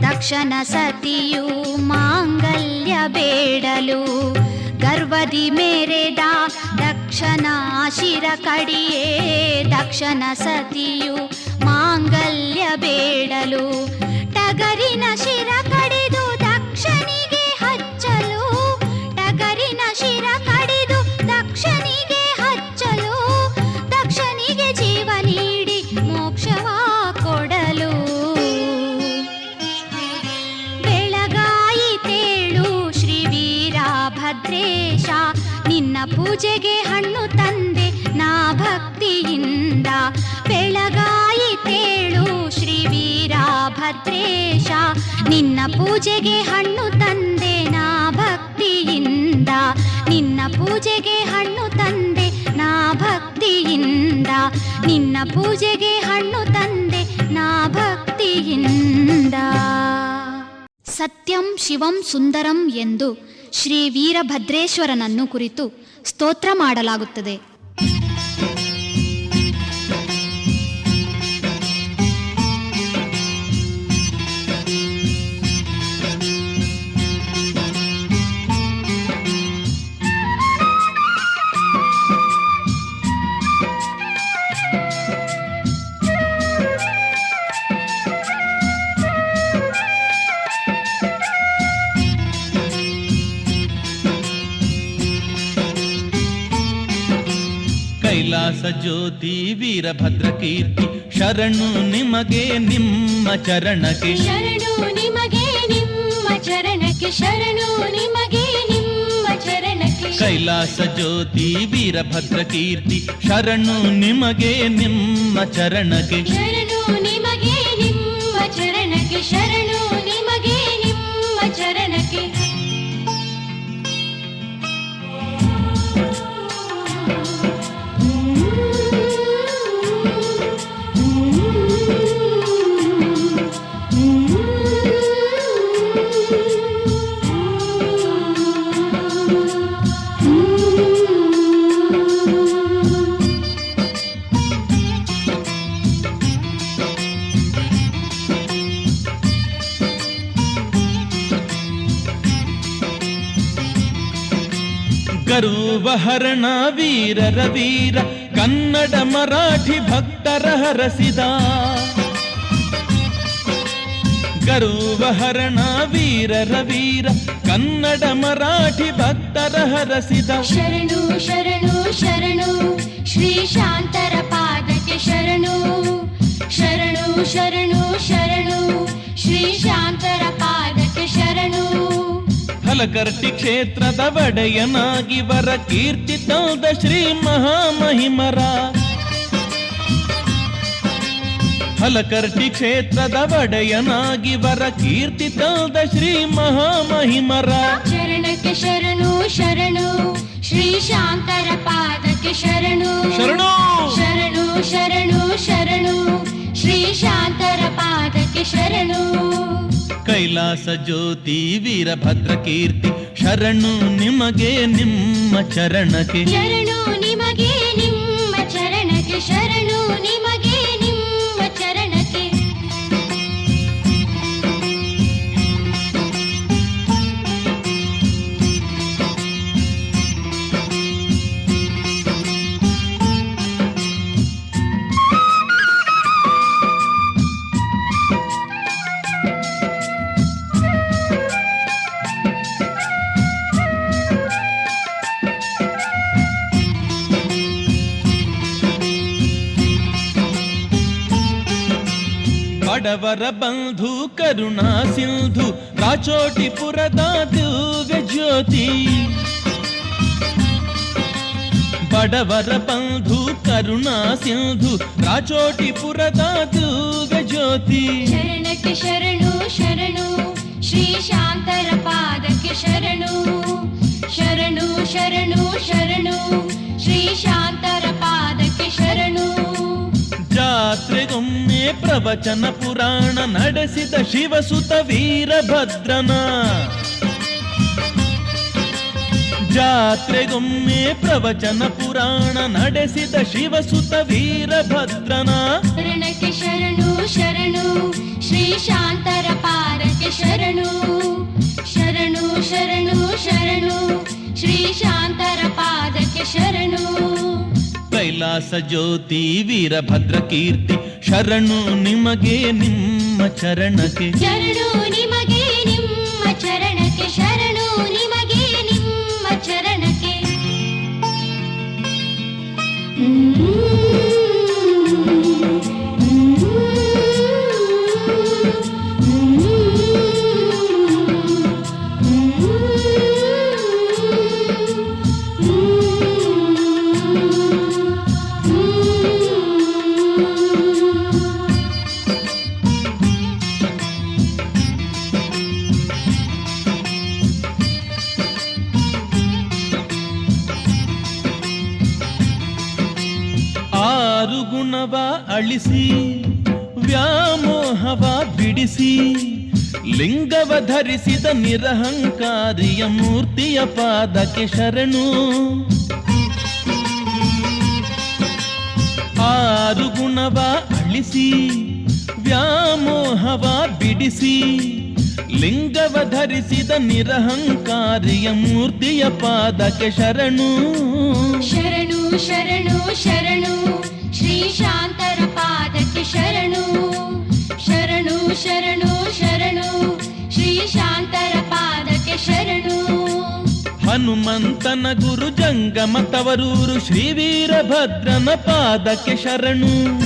ದಕ್ಷನ ಸತಿಯು ಮಾಂಗಲ್ಯ ಬೇಡಲು. ಗರ್ವದಿ ಮೆರೆದ ದಕ್ಷನ ಶಿರ ಕಡಿಯೇ, ದಕ್ಷನ ಸತಿಯು ಮಾಂಗಲ್ಯ ಬೇಡಲು. ಟಗರಿನ ಶಿರ ಕಡಿದು ದಕ್ಷನಿಗೆ ಹಚ್ಚಲು, ಟಗರಿನ ಶಿರ ಕಡಿದು ದಕ್ಷನಿಗೆ ಹಚ್ಚಲು. ದಕ್ಷನಿಗೆ ಜೀವ ನೀಡಿ ಮೋಕ್ಷವ ಕೊಡಲು. ಬೆಳಗಾಯಿತೇಳು ಶ್ರೀ ವೀರಭದ್ರೇಶ, ನಿನ್ನ ಪೂಜೆಗೆ ಹಣ್ಣು ತಂದೆ ನಾ ಭಕ್ತಿಯಿಂದ. ಬೆಳಗಾಯಿತೇಳು ಶ್ರೀ ವೀರಭದ್ರೇಶ, ನಿನ್ನ ಪೂಜೆಗೆ ಹಣ್ಣು ತಂದೆ ನಾ ಭಕ್ತಿಯಿಂದ, ನಿನ್ನ ಪೂಜೆಗೆ ಹಣ್ಣು ತಂದೆ ನಾ ಭಕ್ತಿಯಿಂದ, ನಿನ್ನ ಪೂಜೆಗೆ ಹಣ್ಣು ತಂದೆ ನಾ ಭಕ್ತಿಯಿಂದ. ಸತ್ಯಂ ಶಿವಂ ಸುಂದರಂ ಎಂದು ಶ್ರೀ ವೀರಭದ್ರೇಶ್ವರನನ್ನು ಕುರಿತು ಸ್ತೋತ್ರ ಮಾಡಲಾಗುತ್ತದೆ. ಕೈಲಾಸ ಜ್ಯೋತಿ ವೀರಭದ್ರ ಕೀರ್ತಿ ಶರಣು ನಿಮಗೆ ನಿಮ್ಮ ಚರಣಕ್ಕೆ, ಶರಣು ನಿಮಗೆ ನಿಮ್ಮ ಚರಣಕ್ಕೆ, ಶರಣು ನಿಮಗೆ ನಿಮ್ಮ ಚರಣಕ್ಕೆ. ಕೈಲಾಸ ಜ್ಯೋತಿ ವೀರಭದ್ರ ಕೀರ್ತಿ ಶರಣು ನಿಮಗೆ ನಿಮ್ಮ ಚರಣಕ್ಕೆ, ಶರಣು ನಿಮಗೆ ನಿಮ್ಮ ಚರಣಕ್ಕೆ, ಶರಣು ನಿಮಗೆ ನಿಮ್ಮ ಚರಣಕ್ಕೆ. ಗರುವಹರಣ ವೀರರ ವೀರ ಕನ್ನಡ ಮರಾಠಿ ಭಕ್ತರ ಹರಸಿದ, ಗರುವಹರಣ ವೀರರ ವೀರ ಕನ್ನಡ ಮರಾಠಿ ಭಕ್ತರ ಹರಸಿದ. ಶರಣು ಶರಣು ಶರಣು ಶ್ರೀ ಶಾಂತರ ಪಾದಕ್ಕೆ ಶರಣು, ಶರಣು ಶರಣು ಶರಣು ಶ್ರೀ ಶಾಂತರ ಪಾದಕ್ಕೆ ಶರಣು. ಹಲಕರ್ಟಿ ಕ್ಷೇತ್ರದ ಒಡೆಯನಾಗಿ ವರ ಕೀರ್ತಿ ತಂದ ಶ್ರೀ ಮಹಾಮಹಿಮರ, ಹಲಕರ್ಟಿ ಕ್ಷೇತ್ರದ ಒಡೆಯನಾಗಿ ವರ ಕೀರ್ತಿ ತಂದ ಶ್ರೀ ಮಹಾಮಹಿಮರ. ಶರಣಕ್ಕೆ ಶರಣು ಶರಣು ಶ್ರೀ ಶಾಂತರ ಪಾದಕ್ಕೆ ಶರಣು, ಶರಣು ಶರಣು ಶರಣು ಶರಣು ಶ್ರೀ ಶಾಂತರ ಪಾದಕ್ಕೆ ಶರಣು. ಕೈಲಾಸ ಜ್ಯೋತಿ ವೀರಭದ್ರ ಕೀರ್ತಿ ಶರಣು ನಿಮಗೆ ನಿಮ್ಮ ಚರಣಕ್ಕೆ, ಶರಣು ನಿಮಗೆ ನಿಮ್ಮ ಚರಣಕ್ಕೆ, ಶರಣು ನಿಮಗೆ ನಿಮ್ಮ ಚರಣಕ್ಕೆ. ಬಡವರ ಬಂಧು ಕರುಣಾ ಸಿಂಧು ರಾಚೋಟಿಪುರದ ದಿವ್ಯ ಜ್ಯೋತಿ, ಬಡವರ ಬಂಧು ಕರುಣಾ ಸಿಂಧು ರಾಚೋಟಿಪುರದ ದಿವ್ಯ ಜ್ಯೋತಿ. ಶರಣಕ್ಕೆ ಶರಣು ಶರಣು ಶ್ರೀ ಶಾಂತರ ಪಾದಕ್ಕೆ ಶರಣು, ಶರಣು ಶರಣು ಶರಣು ಶ್ರೀ ಶಾಂತರ ಪಾದಕ್ಕೆ ಶರಣು. ಜಾತ್ರೆಗೊಮ್ಮೆ ಪ್ರವಚನ ಪುರಾಣ ನಡೆಸಿದ ಶಿವಸುತ ವೀರಭದ್ರನ, ಜಾತ್ರೆಗೊಮ್ಮೆ ಪ್ರವಚನ ಪುರಾಣ ನಡೆಸಿದ ಶಿವಸುತ ವೀರಭದ್ರನ. ಶರಣಕ್ಕೆ ಶರಣು ಶರಣು ಶ್ರೀ ಶಾಂತರ ಪಾದಕ್ಕೆ ಶರಣು, ಶರಣು ಶರಣು ಶರಣು ಶ್ರೀ ಶಾಂತರ ಪಾದಕ್ಕೆ ಶರಣು. ಕೈಲಾಸ ಜ್ಯೋತಿ ವೀರಭದ್ರ ಕೀರ್ತಿ ಶರಣು ನಿಮಗೆ ನಿಮ್ಮ ಚರಣಕ್ಕೆ, ಶರಣು ನಿಮಗೆ ನಿಮ್ಮ ಚರಣಕ್ಕೆ, ಶರಣು ನಿಮಗೆ ನಿಮ್ಮ ಚರಣಕ್ಕೆ. ಗುಣವ ಅಳಿಸಿ ವ್ಯಾಮೋಹವ ಬಿಡಿಸಿ ಲಿಂಗವ ಧರಿಸಿದ ನಿರಹಂಕಾರಿಯ ಮೂರ್ತಿಯ ಪಾದಕ್ಕೆ ಶರಣು. ಆರು ಗುಣವ ಅಳಿಸಿ ವ್ಯಾಮೋಹವ ಬಿಡಿಸಿ ಲಿಂಗವ ಧರಿಸಿದ ನಿರಹಂಕಾರಿಯ ಮೂರ್ತಿಯ ಪಾದಕ್ಕೆ ಶರಣು. ಶರಣು ಶರಣು ಶರಣು ಶ್ರೀ ಶಾಂತರ ಪಾದಕ್ಕೆ ಶರಣು. ಶರಣು ಶರಣು ಶರಣು ಶ್ರೀ ಶಾಂತರ ಪಾದಕ್ಕೆ ಶರಣು. ಹನುಮಂತನ ಗುರು ಜಂಗಮ ತವರೂರು ಶ್ರೀ ವೀರಭದ್ರನ ಪಾದಕ್ಕೆ ಶರಣು.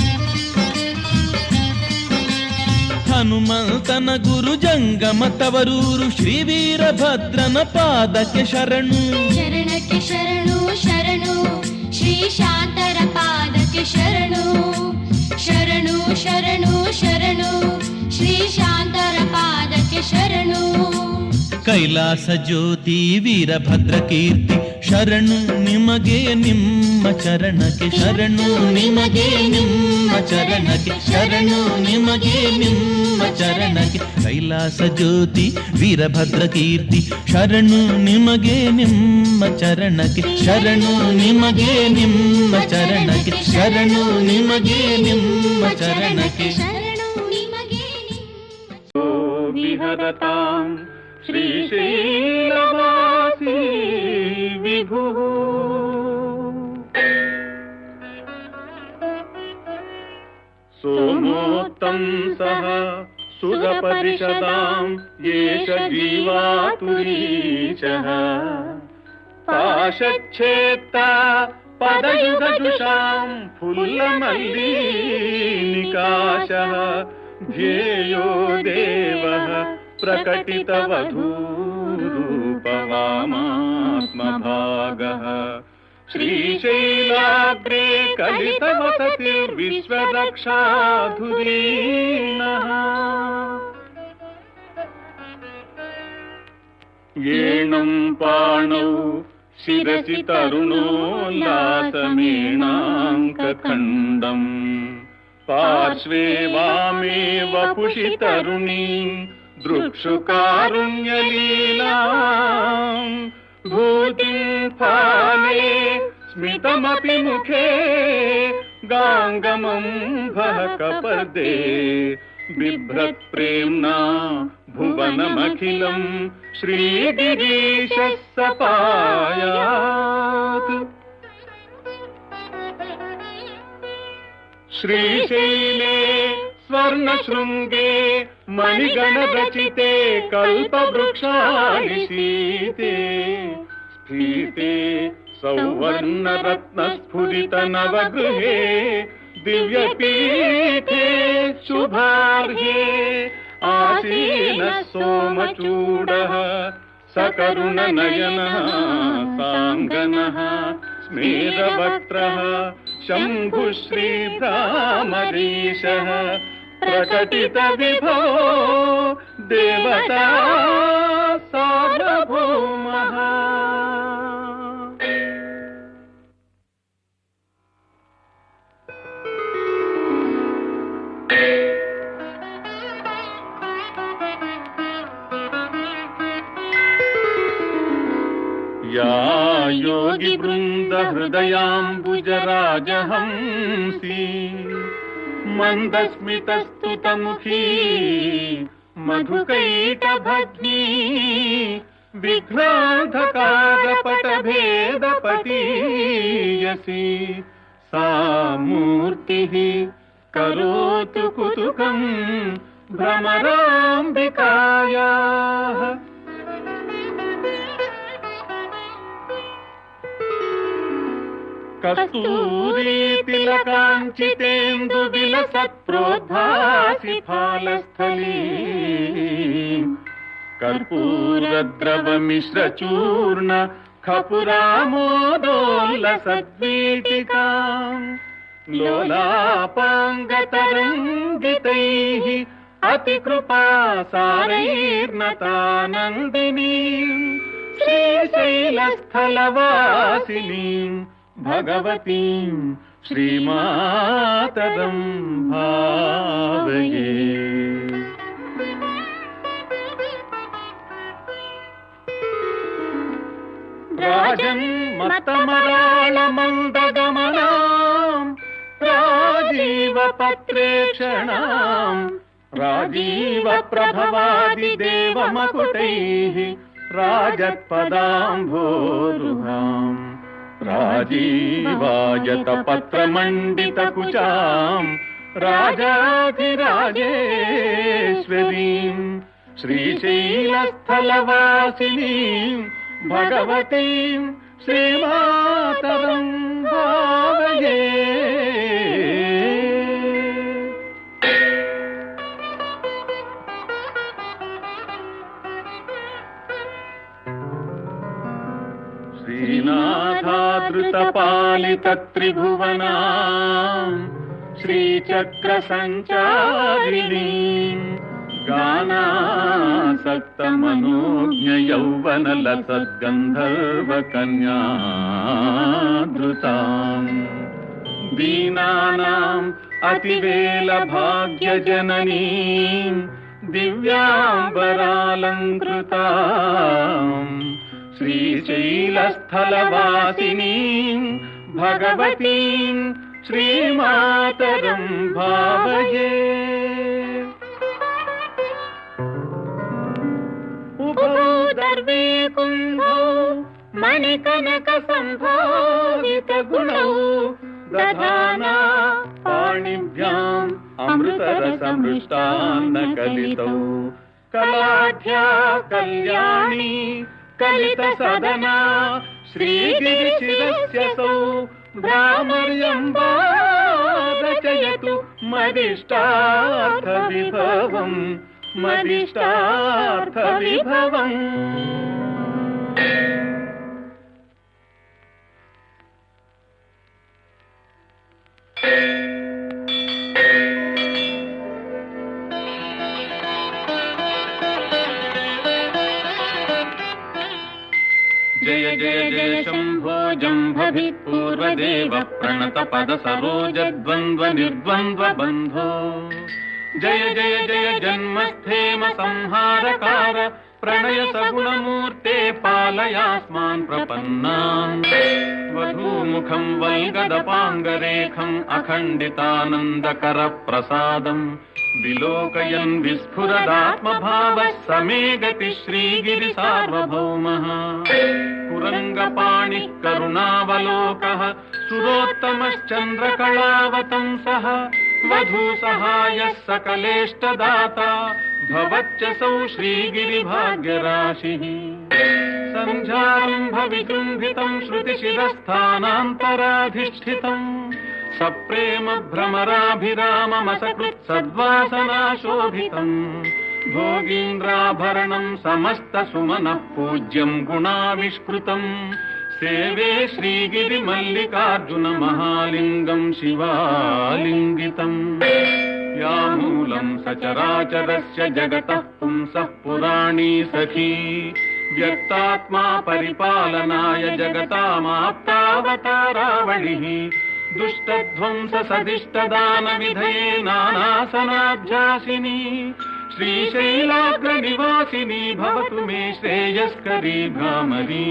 ಹನುಮಂತನ ಗುರು ಜಂಗಮ ತವರೂರು ಶ್ರೀ ವೀರಭದ್ರನ ಪಾದಕ್ಕೆ ಶರಣು. ಶರಣಕ್ಕೆ ಶರಣು ಶರಣು ಶ್ರೀ ಶಾಂತರ ಪಾದಕ್ಕೆ ಶರಣು. ಶರಣು ಶರಣು ಶರಣು ಶ್ರೀ ಶಾಂತರ ಪಾದಕ್ಕೆ ಶರಣು. ಕೈಲಾಸ ಜ್ಯೋತಿ ವೀರಭದ್ರ ಕೀರ್ತಿ ಶರಣು ನಿಮಗೆ ನಿಮ್ಮ ಚರಣಕ್ಕೆ. ಶರಣು ನಿಮಗೆ ನಿಮ್ಮ ಚರಣಕ್ಕೆ. ಶರಣು ನಿಮಗೆ ನಿಮ್ಮ ಚರಣಕ್ಕೆ. ಕೈಲಾಸ ಜ್ಯೋತಿ ವೀರಭದ್ರ ಕೀರ್ತಿ ಶರಣು ನಿಮಗೆ ನಿಮ್ಮ ಚರಣಕ್ಕೆ. ಶರಣು ನಿಮಗೆ ನಿಮ್ಮ ಚರಣಕ್ಕೆ. ಶರಣು ನಿಮಗೆ ನಿಮ್ಮ ಚರಣಕ್ಕೆ. ಶರಣು ನಿಮಗೆ ವಿಹರತಾಂ ಶ್ರೀಶೈಲವಾಸಿ ವಿಭುಃ. ಸೋಮೋತ್ತಂ ಸಹ ಸುರಪರಿಷದಾಂ ಯೇಷ ಜೀವಾತುರೀಶಃ. ಪಾಶಚ್ಛೇತ್ತ ಪದಯುಗಜುಷಾಂ ಫುಲ್ಲಮಲ್ಲೀನಿಕಾಶಃ. ಧ್ಯೇಯೋ ದೇವಃ ಪ್ರಕಟಿತವಧೂರೂಪವಾಮಾತ್ಮಭಾಗಃ. ಶ್ರೀಶೈಲಾಗ್ರೆ ಕಲಿತವಸತಿರ್ವಿಶ್ವರಕ್ಷಾಧುರೀನಃ. ಏಣಂ ಪಾಣೌ ಶಿರಸಿ ತರುಣೋಲ್ಲಾಸಮೇಣಾಂಕಖಂಡಂ. ಪಾರ್ಶ್ವೇ ವಾಮೇ ವಪುಷಿ ತರುಣೀಂ ದೃಕ್ಷುಕಾರುಣ್ಯಲೀಲಾಂ. ಭೂತಿಂ ಫಾಲೆ ಸ್ಮಿತಮಪಿ ಮುಖೇ ಗಾಂಗಮಂ ಭಕಪದೇ. ಬಿಭ್ರತ್ ಪ್ರೇಮ್ನಾ ಭುವನಮಖಿಲಂ ಶ್ರೀಗಿರೀಶಃ ಸಪಾಯಾತ್. ಶ್ರೀಶೈಲೇ ಸ್ವರ್ಣಶೃಂಗೇ ಮಣಿಗಣರಚಿತೆ ಕಲ್ಪವೃಕ್ಷಾಲಿಶೀತೆ. ಸ್ಫೀತೆ ಸೌವರ್ಣರತ್ನಸ್ಫುರಿತ ನವಗೃಹೇ ದಿವ್ಯಪೀಠೆ ಶುಭಾರ್ಹೇ. ಆಸೀನಃ ಸೋಮಚೂಡಃ ಸಕರುಣನಯನಃ ಸಾಂಗನಃ. ಸ್ಮೇರವಕ್ತ್ರಃ ಶಂಭುಶ್ರೀಭ್ರಾಮರೀಶಃ. ಪ್ರಕಟಿತ ವಿಭೋ ದೇವತಾ ಸಾರ್ವಭೌಮಃ. या योगी वृंद हृदयाम्बुजराजहंसी. मंदस्मितस्तुतमुखी मधुकैटभग्नी. विघ्नाधकारपटभेदपटीयसी. सा मूर्तिः करोतु कुतुकं भ्रमराम्बिकायाः. कस्तूरी तिलकाञ्चितेन्दु विलसत्प्रोद्भासि फालस्थली. कर्पूरद्रवमिश्रचूर्ण खपुरामोदोल्लसद्वीटिकाम्. लोलापाङ्गतरङ्गितैः अतिकृपासारैर्नतानन्दिनीम्. श्रीशैलस्थलवासिनीम् भगवतीं श्रीमातरं भावये. राजन्मत्तमराळमन्दगमनाम् राजीवपत्रेक्षणाम् राजीवप्रभवादिदेवमकुटैः राजत्पदाम्भोरुहाम् राजीवायतपत्रमण्डितकुचाम् राजाधिराजेश्वरीम् श्रीशैलस्थलवासिनीम् भगवतीम् श्रीमातरम् भावये। श्रीनाथादृतपालितत्रिभुवना श्रीचक्रसञ्चारिणी गानासक्तमनोज्ञयौवनलसद्गन्धर्वकन्याधृताम् दीनानाम् अतिवेलभाग्यजननीम् दिव्याम्बरालङ्कृताम् श्रीशैलस्थलवासिनीम् भगवतीम् श्रीमातरम् भावये। दर्वे कुम्भौ मणिकनकसम्भावितगुणौ दधाना पाणिभ्याम् अमृतरसमृष्टान्नकलितौ कलाढ्या कल्याणी कलितसदना श्रीगिरिशिरस्यसौ भ्रामर्यम्बा रचयतु मदिष्टार्थविभवम् मदिष्टार्थविभवम्। जय जय जय शम्भो जम्भभिपूर्वदेव प्रणतपदसरोजद्वन्द्वनिर्द्वन्द्वबन्धो जय जय जय जन्मस्थेम संहारकार प्रणय सगुणमूर्ते पालयास्मान् प्रपन्नान् वधूमुखम् वल्गदपाङ्गरेखम् अखण्डितानन्दकर प्रसादम् विलोकयन् विस्फुरदात्मभावः समे गति श्रीगिरिसार्वभौमः कुरङ्गपाणिः करुणावलोकः सुरोत्तमश्चन्द्रकलावतंसः वधूसहायः सकलेष्टदाता भवत्यसौ श्रीगिरिभाग्यराशिः सन्ध्यारम्भविजृम्भितम् श्रुतिशिरस्थानान्तराधिष्ठितम् सप्रेम भ्रमराभिराममसकृत् सद्वासनाशोभितम् भोगीन्द्राभरणम् समस्तसुमनः पूज्यम् गुणाविष्कृतम् सेवे श्रीगिरिमल्लिकार्जुनमहालिङ्गम् शिवालिङ्गितम् यामूलम् सचराचरस्य जगतः पुंसः पुराणी सखी व्यक्तात्मा परिपालनाय जगतामाप्तावतारावलिः दुष्टध्वंस सदिष्टदानविधये नानासनाभ्यासिनी श्रीशैलाग्रनिवासिनी भवतु मे श्रेयस्करी भ्रामरी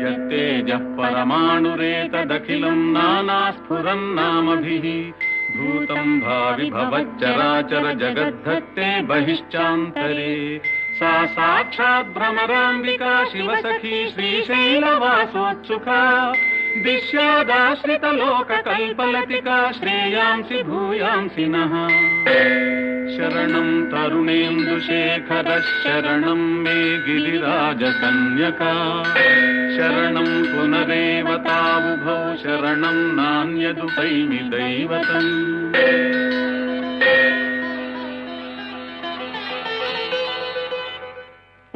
यत्तेजः परमाणुरेतदखिलम् नानास्फुरन्नामभिः भूतम् भावि भवच्चराचर जगद्धत्ते बहिश्चान्तरे सा साक्षात् भ्रमराम्बिका शिवसखी श्रीशैलवासोत्सुका दिश्यादाश्रितलोककल्पलतिका श्रेयांसि भूयांसि नः शरणम् तरुणेन्दुशेखरः शरणम् मे गिरिराजकन्यका शरणम् पुनरेव तावुभौ शरणम् नान्यदुपैमि दैवतम्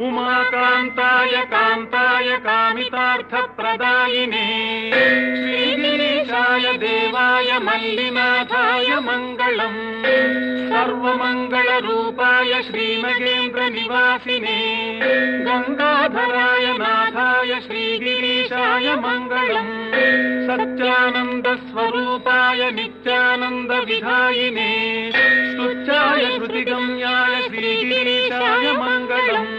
उमाकान्ताय कान्ताय कामितार्थप्रदायिने श्रीगिरीशाय देवाय मल्लिनाथाय मङ्गलम् सर्वमङ्गलरूपाय श्रीनगेन्द्रनिवासिने गङ्गाधराय नाथाय श्रीगिरीशाय मङ्गलम् सच्चानन्दस्वरूपाय नित्यानन्दविधायिने स्तुत्याय श्रुतिगम्याय श्रीगिरीशाय मङ्गलम्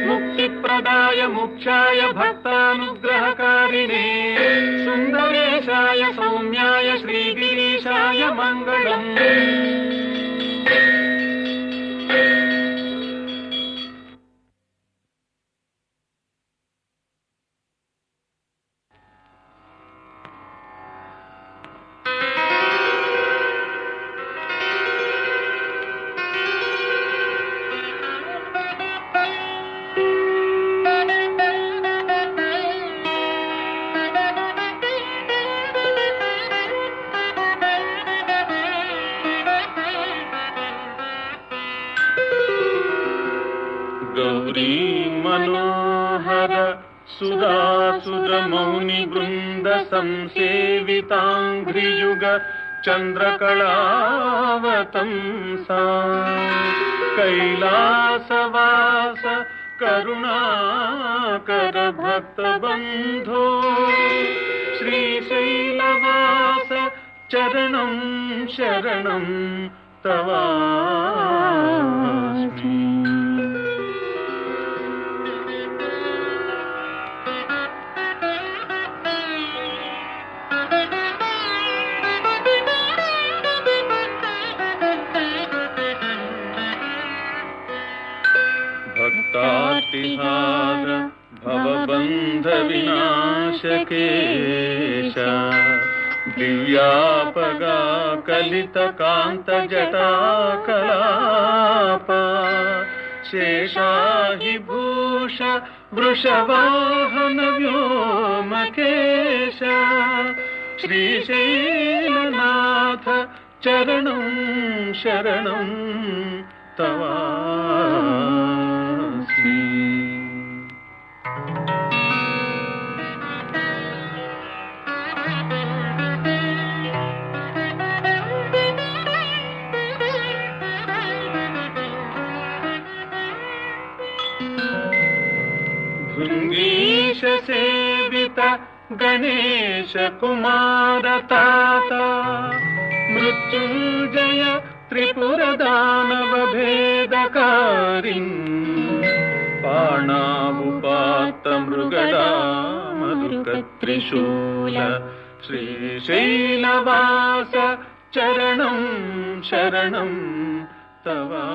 मुक्तिप्रदाय वीराय मुक्षाय भक्तानुग्रहकारिणे सुन्दरेशाय सौम्याय श्रीगिरीशाय मङ्गलम्। गौरी मनोहर सुधासुर मौनि वृंद संसेवितांघ्रियुग चंद्रकलावतंसा कैलासवास करुणाकर भक्तबंधो श्रीशैलवास चरणं शरणं तवास्मि। भक्तातिहार भवबन्ध विनाशकेश दिव्यापगा कलित कांत जटा कलाप शेषाहि भूष वृषवाहन व्योमकेश श्रीशैलनाथ चरणं शरणं तवास्मि। भृंगीश सेवित गणेश कुमार ताता मृत्युंजय त्रिपुर दानव भेदकारिन् पाणावुपात्त मृगडा मधुक त्रिशूल श्रीशैलवास चरणं शरणं तवास्मि।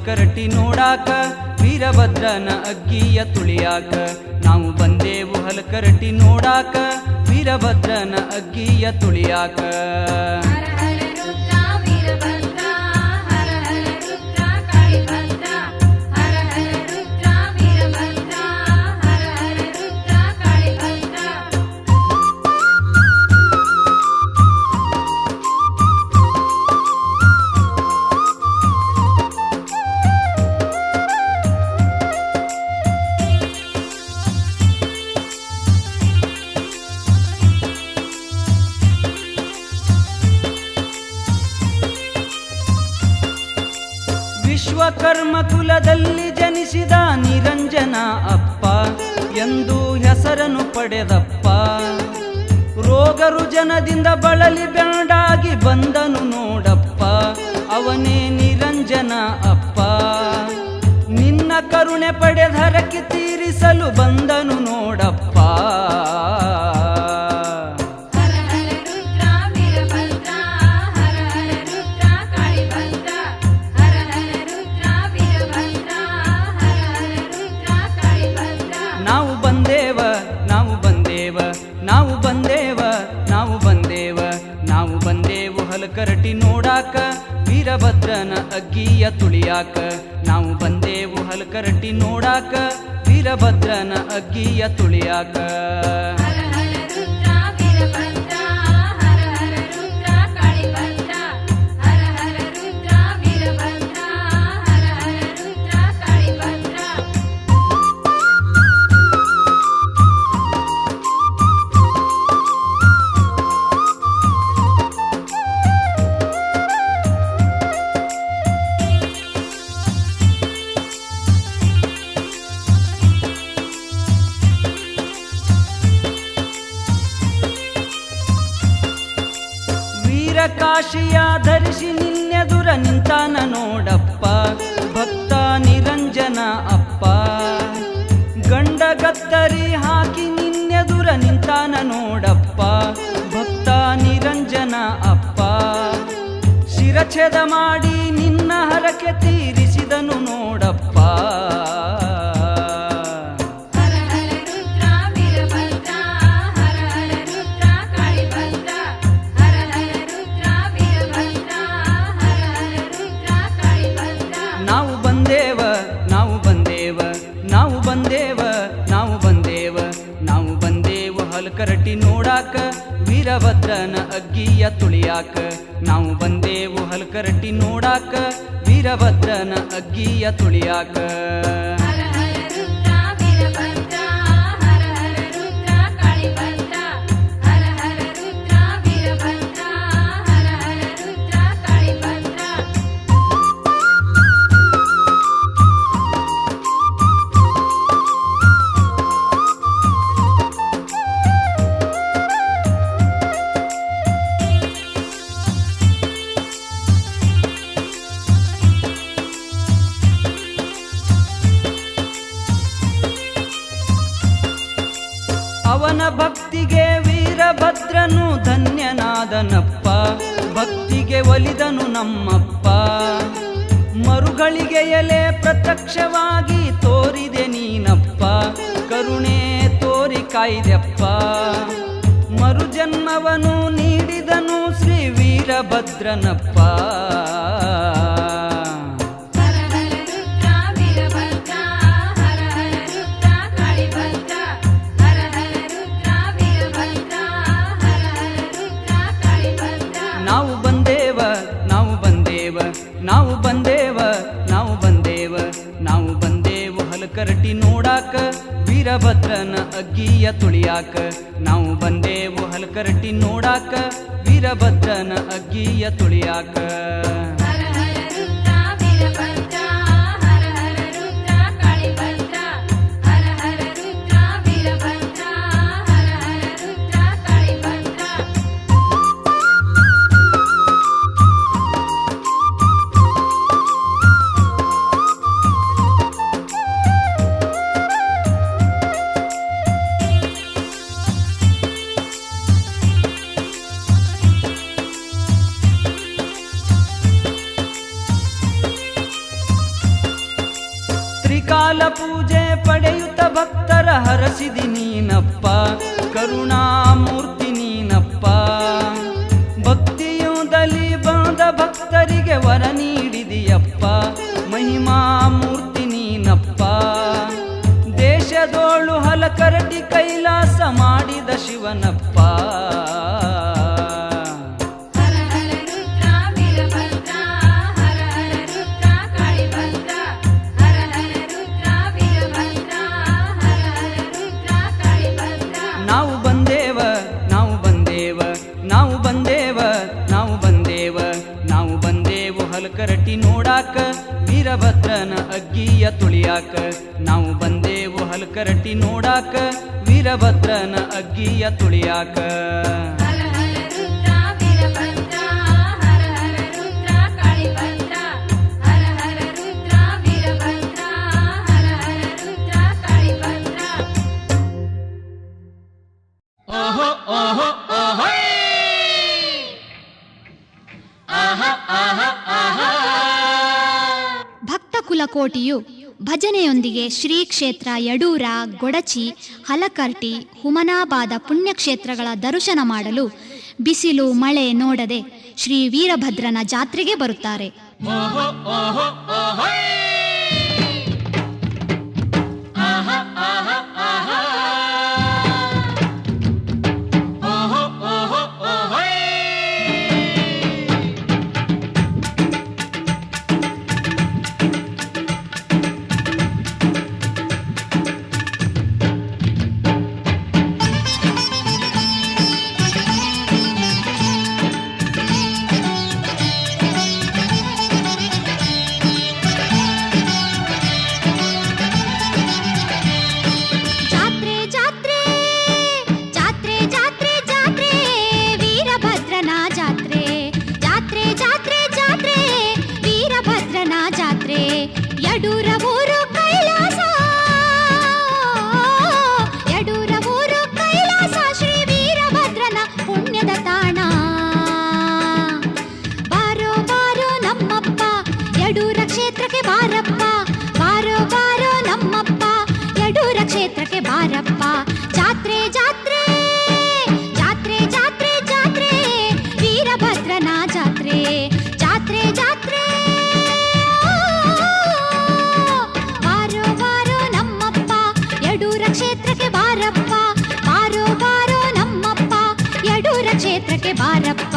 ಕರಟಿ ನೋಡಾಕ ವೀರಭದ್ರನ ಅಗ್ಗಿಯ ತುಳಿಯಾಕ ನಾವು ಬಂದೇವು ಹಲಕರಟಿ ನೋಡಾಕ ವೀರಭದ್ರನ ಅಗ್ಗಿಯ ತುಳಿಯಾಕ ವಿಶ್ವಕರ್ಮ ಕುಲದಲ್ಲಿ ಜನಿಸಿದ ನಿರಂಜನ ಅಪ್ಪ ಎಂದು ಹೆಸರನ್ನು ಪಡೆದಪ್ಪ ರೋಗ ರುಜನದಿಂದ ಬಳಲಿ ಬೆಂಡಾಗಿ ಬಂದನು ನೋಡಪ್ಪ ಅವನೇ ನಿರಂಜನ ಅಪ್ಪ ನಿನ್ನ ಕರುಣೆ ಪಡೆದರಕ್ಕೆ ತೀರಿಸಲು ಬಂದನು ನೋಡಪ್ಪ ಕರಟಿ ನೋಡಾಕ ವೀರಭದ್ರನ ಅಗ್ಗಿಯ ತುಳಿಯಾಕ ನಾವು ಬಂದೇವು ಹಲಕರಟಿ ನೋಡಾಕ ವೀರಭದ್ರನ ಅಗ್ಗಿಯ ತುಳಿಯಾಕ ಕಾಶಿಯ ಧರಿಸಿ ನಿನ್ನೆದುರ ನಿಂತಾನ ನೋಡಪ್ಪ ಭಕ್ತ ನಿರಂಜನ ಅಪ್ಪ. ಗಂಡಗತ್ತರಿ ಹಾಕಿ ನಿನ್ನೆದುರ ನಿಂತಾನ ನೋಡಪ್ಪ ಭಕ್ತ ನಿರಂಜನ ಅಪ್ಪ. ಶಿರಚ್ಛೇದ ಮಾಡಿ ನಿನ್ನ ಹರಕೆ ತೀರಿಸಿದನು ನೋಡಪ್ಪ. ಹರ ಹರ ರುದ್ರ ವೀರಭದ್ರ ಹರ ಹರ ರುದ್ರ ಕಾಳಿಭದ್ರ ಹರ ಹರ ರುದ್ರ ವೀರಭದ್ರ ಹರ ಹರ ರುದ್ರ ಕಾಳಿಭದ್ರ. ನಾವು ಬಂದೇವ ನಾವು ಬಂದೇವ ನಾವು ಬಂದೇವ ನಾವು ಬಂದೇವ ನಾವು ಬಂದೇವು ಹಲಕರಟಿ ನೋಡಾಕ ವೀರಭದ್ರನ ಅಗ್ಗಿಯ ತುಳಿಯಾಕ. ನಾವು ಬಂದೇವು ಹಲಕರಟಿ ನೋಡಾಕ ವೀರಭದ್ರನ ಅಗ್ಗಿಯ ತುಳಿಯಾಕ. ಹರ ಹರ ರುದ್ರ ವೀರಭದ್ರ ಹರ ಹರ ರುದ್ರ ಕಾಳಿಭದ್ರ ಹರ ಹರ ರುದ್ರ ವೀರಭದ್ರ ಹರ ಹರ ರುದ್ರ ಕಾಳಿಭದ್ರ. ಅವನ ಭಕ್ತಿಗೆ ವೀರಭದ್ರನು ಧನ್ಯನಾದನಪ್ಪ. ಭಕ್ತಿಗೆ ಒಲಿದನು ನಮ್ಮಪ್ಪ. ಮರುಗಳಿಗೆ ಎಲೆ ಪ್ರತ್ಯಕ್ಷವಾಗಿ ತೋರಿದೆ ನೀನಪ್ಪ. ಕರುಣೆ ತೋರಿ ಕಾಯ್ದೆಪ್ಪ. ಮರುಜನ್ಮವನು ನೀಡಿದನು ಶ್ರೀ ವೀರಭದ್ರನಪ್ಪ. ಹರ ಹರ ರುದ್ರ ವೀರಭದ್ರ ಹರ ಹರ ರುದ್ರ ಕಾಳಿಭದ್ರ ಹರ ಹರ ರುದ್ರ ವೀರಭದ್ರ ಹರ ಹರ ರುದ್ರ ಕಾಳಿಭದ್ರ. ನಾವು ಬಂದೇವ ನಾವು ಬಂದೇವ ನಾವು ಬಂದೇವ ನಾವು ಬಂದೇವ ನಾವು ಬಂದೇವು ಹಲಕರಟಿ ನೋಡಾಕ ವೀರಭದ್ರನ ಅಗ್ಗಿಯ ತುಳಿಯಾಕ. ನಾವು ಬಂದೇವು ಹಲಕರಟಿ ನೋಡಾಕ ವೀರಭದ್ರನ ಅಗ್ಗಿಯ ತುಳಿಯಾಕ. ಹರ ಹರ ರುದ್ರ ವೀರಭದ್ರ ಹರ ಹರ ರುದ್ರ ಕಾಳಿಭದ್ರ ಹರ ಹರ ರುದ್ರ ವೀರಭದ್ರ ಹರ ಹರ ರುದ್ರ ಕಾಳಿಭದ್ರ. ತ್ರಿಕಾಲ ಪೂಜೆ ಪಡೆಯುತ್ತ ಭಕ್ತರ ಹರಸಿದಿ ನೀನಪ್ಪ. ಕರುಣಾಮೂರ್ತಿ ನೀನಪ್ಪ. ಭಕ್ತಿಯುದಲ್ಲಿ ಬಂದ ಭಕ್ತರಿಗೆ ವರ ನೀಡಿದಿಯಪ್ಪ. ಮಹಿಮಾ ಮೂರ್ತಿ ನೀನಪ್ಪ. ದೇಶದೋಳು ಹಲಕರಟಿ ಕೈಲಾಸ ಮಾಡಿದ ಶಿವನಪ್ಪ. ಹರ ಹರ ರುದ್ರ ವೀರಭದ್ರ ಹರ ಹರ ರುದ್ರ ಕಾಳಿಭದ್ರ ಹರ ಹರ ರುದ್ರ ವೀರಭದ್ರ ಹರ ಹರ ರುದ್ರ ಕಾಳಿಭದ್ರ. ನಾವು ಬಂದೇವ ನಾವು ಬಂದೇವ ನಾವು ಬಂದೇವ ನಾವು ಬಂದೇವ ನಾವು ಬಂದೇವು ಹಲಕರಟಿ ನೋಡಾಕ ವೀರಭದ್ರನ ಅಗ್ಗಿಯ ತುಳಿಯಾಕ. ನಾವು ಬಂದೇವು ಹಲಕರಟಿ ನೋಡಾಕ ವೀರಭದ್ರನ ಅಗ್ಗಿಯ ತುಳಿಯಾಕ. ಹರ ಹರ ರುದ್ರ ವೀರಭದ್ರ ಹರ ಹರ ರುದ್ರ ಕಾಳಿಭದ್ರ ಹರ ಹರ ರುದ್ರ ವೀರಭದ್ರ ಹರ ಹರ ರುದ್ರ ಕಾಳಿಭದ್ರ. ಓಹೋ ಓಹೋ ಓಹೋ ಆಹಾ ಆಹಾ ಆಹಾ. ಭಕ್ತ ಕುಲಕೋಟಿಯು ಭಜನೆಯೊಂದಿಗೆ ಶ್ರೀ ಕ್ಷೇತ್ರ ಯಡೂರ, ಗೊಡಚಿ, ಹಲಕರ್ಟಿ, ಹುಮನಾಬಾದ ಪುಣ್ಯಕ್ಷೇತ್ರಗಳ ದರ್ಶನ ಮಾಡಲು ಬಿಸಿಲು ಮಳೆ ನೋಡದೆ ಶ್ರೀ ವೀರಭದ್ರನ ಜಾತ್ರೆಗೆ ಬರುತ್ತಾರೆ. ಓಹೋ ಓಹೋ ಓಹೋ ಆಹಾ ಆಹಾ ಆಹಾ. ಓಹೋ ಓಹೋ ಓಹೋ ಬಾರಪ್ಪ.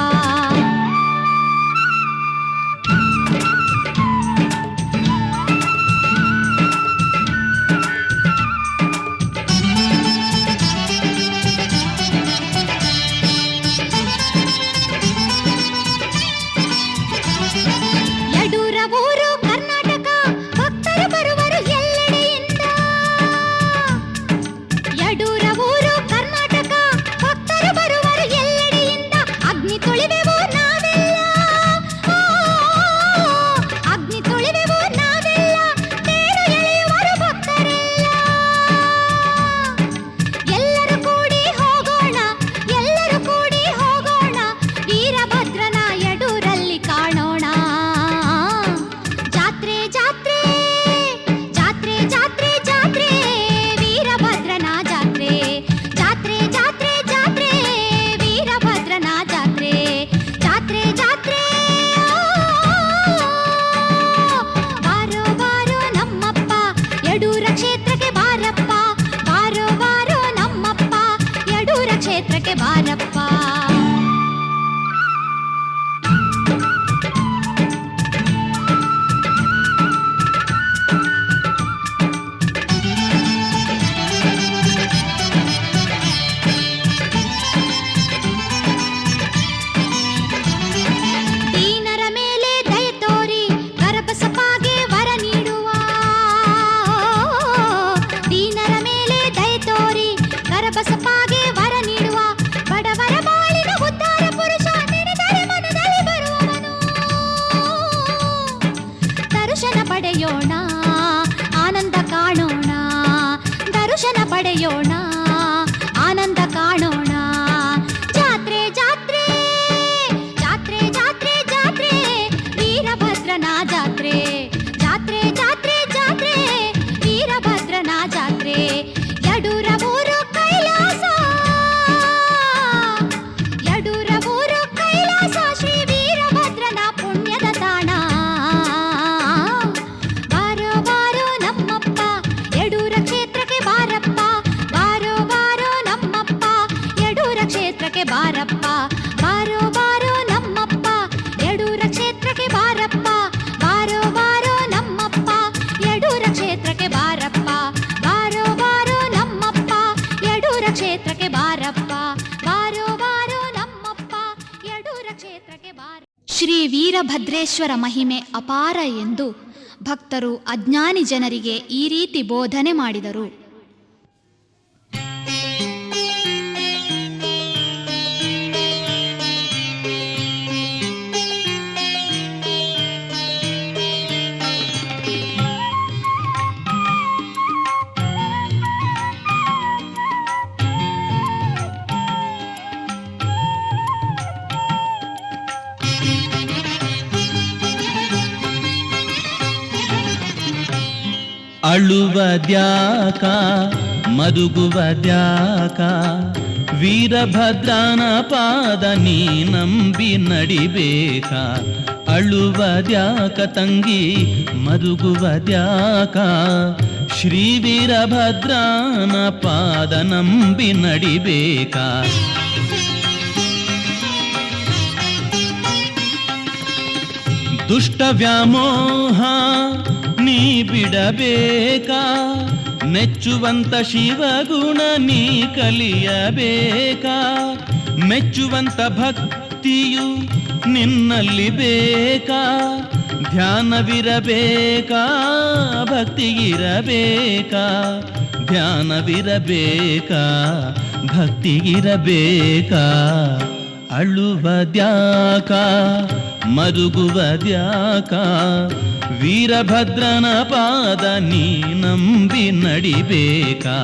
ಯಡೂರ ಊರು ಕರ್ನಾಟಕ, ಭಕ್ತರು ಬರುವರು ಎಲ್ಲೆಡೆಯಿಂದ. ಯಡೂರ ಊರು ಕರ್ನಾಟಕ, ಭಕ್ತರು ಬರುವರು ಎಲ್ಲೆಡೆಯಿಂದ. ಅಗ್ನಿ ತುಳಿವೆವು ನಾವೆಲ್ಲ, ಅಗ್ನಿ ತುಳಿವೆವು ನಾವೆಲ್ಲ, ತೇರು ಎಳೆಯುವರು ಭಕ್ತರೆಲ್ಲ. ಎಲ್ಲರೂ ಕೂಡಿ ಹೋಗೋಣ, ಎಲ್ಲರೂ ಕೂಡಿ ಹೋಗೋಣ, ವೀರಭದ್ರನ ಯಡೂರಲ್ಲಿ ಕಾಣೋಣ. ಜಾತ್ರೆ ಜಾತ್ರೆ ಜಾತ್ರೆ ಜಾತ್ರೆ ಜಾತ್ರೆ, ವೀರಭದ್ರನ ಜಾತ್ರೆ. ಜಾತ್ರೆ ಜಾತ್ರೆ ಜಾತ್ರೆ, ವೀರಭದ್ರನ ಜಾತ್ರೆ. ಜಾತ್ರೆ ಜಾತ್ರೆ, ಬಾರೋ ಬಾರೋ ನಮ್ಮಪ್ಪ, ಯಡೂರ ಕ್ಷೇತ್ರಕ್ಕೆ ಬಾರಪ್ಪ. ಬಾರೋ ಬಾರೋ ನಮ್ಮಪ್ಪ, ಯಡೂರ ಕ್ಷೇತ್ರಕ್ಕೆ ಬಾರಪ್ಪ. ದೀನರ ಮೇಲೆ ದಯೆ ತೋರಿ ಕರಬಸಪ್ಪಗೆ ವರ ನೀಡುವ. ದೀನರ ಮೇಲೆ ದಯೆ ತೋರಿ ಕರಬಸಪ್ಪಗೆ ವರ ನೀಡುವ. ಬಡವರ ಬಾಳಿನ ಉದ್ಧಾರ ಪುರುಷ, ನೆನೆದರೆ ಮನದಲ್ಲಿ ಬರುವವನು. ದರ್ಶನ ಪಡೆಯೋಣ, ಆನಂದ ಕಾಣೋಣ. ದರ್ಶನ ಪಡೆಯೋಣ, ಆನಂದ ಕಾಣೋಣ. ಜಾತ್ರೆ ಜಾತ್ರೆ ಜಾತ್ರೆ ಜಾತ್ರೆ ಜಾತ್ರೆ, ವೀರಭದ್ರನ ಜಾತ್ರೆ. ಜಾತ್ರೆ ಜಾತ್ರೆ ಜಾತ್ರೆ, ವೀರಭದ್ರನ ಜಾತ್ರೆ. ಯಡೂರ ಊರು ಕೈಲಾಸ, ಯಡೂರ ಊರು ಕೈಲಾಸ, ಶ್ರೀ ವೀರಭದ್ರನ ಪುಣ್ಯದ ತಾಣ. ಬಾರೋ ಬಾರೋ ನಮ್ಮಪ್ಪ, ಯಡೂರ ಕ್ಷೇತ್ರಕ್ಕೆ ಬಾರಪ್ಪ. ಬಾರೋ ಬಾರೋ ನಮ್ಮಪ್ಪ, ಯಡೂರ ಕ್ಷೇತ್ರಕ್ಕೆ ಬಾರಪ್ಪ. ಬಾರೋ ಬಾರೋ ನಮ್ಮಪ್ಪ, ಯಡೂರ ಕ್ಷೇತ್ರಕ್ಕೆ ಬಾರಪ್ಪ. ಬಾರೋ ಬಾರೋ ನಮ್ಮಪ್ಪ, ಯಡೂರ ಕ್ಷೇತ್ರಕ್ಕೆ ಬಾರಪ್ಪ. ಬಾರೋ ಬಾರೋ ನಮ್ಮಪ್ಪ, ಯಡೂರ ಕ್ಷೇತ್ರಕ್ಕೆ ಬಾರಪ್ಪ. ಬಾರೋ ಬಾರೋ ನಮ್ಮಪ್ಪ, ಯಡೂರ ಕ್ಷೇತ್ರಕ್ಕೆ ಬಾರ. ಶ್ರೀ ವೀರಭದ್ರೇಶ್ವರ ಮಹಿಮೆ ಅಪಾರ ಎಂದು ಭಕ್ತರು ಅಜ್ಞಾನಿ ಜನರಿಗೆ ಈ ರೀತಿ ಬೋಧನೆ ಮಾಡಿದರು. ಅಳುವದ್ಯಾಕ ಮರುಗುವದ್ಯಾಕ, ವೀರಭದ್ರನ ಪಾದ ನೀ ನಂಬಿ ನಡಿಬೇಕ. ಅಳುವದ್ಯಾಕ ತಂಗಿ ಮರುಗುವದ್ಯಾಕ, ಶ್ರೀ ವೀರಭದ್ರನ ಪಾದ ನಂಬಿ ನಡಿಬೇಕ. ದುಷ್ಟ ವ್ಯಾಮೋಹ ನೀ ಬಿಡಬೇಕ, ಮೆಚ್ಚುವಂತ ಶಿವಗುಣ ನೀ ಕಲಿಯಬೇಕ. ಮೆಚ್ಚುವಂತ ಭಕ್ತಿಯು ನಿನ್ನಲ್ಲಿ ಬೇಕಾ, ಧ್ಯಾನವಿರಬೇಕಾ ಭಕ್ತಿಗಿರಬೇಕಾ. ಧ್ಯಾನವಿರಬೇಕಾ ಭಕ್ತಿಗಿರಬೇಕಾ. ಅಳುವದ್ಯಾಕ ಮರುಗುವದ್ಯಾಕ, ವೀರಭದ್ರನ ಪಾದ ನೀ ನಂಬಿ ನಡಿಬೇಕಾ.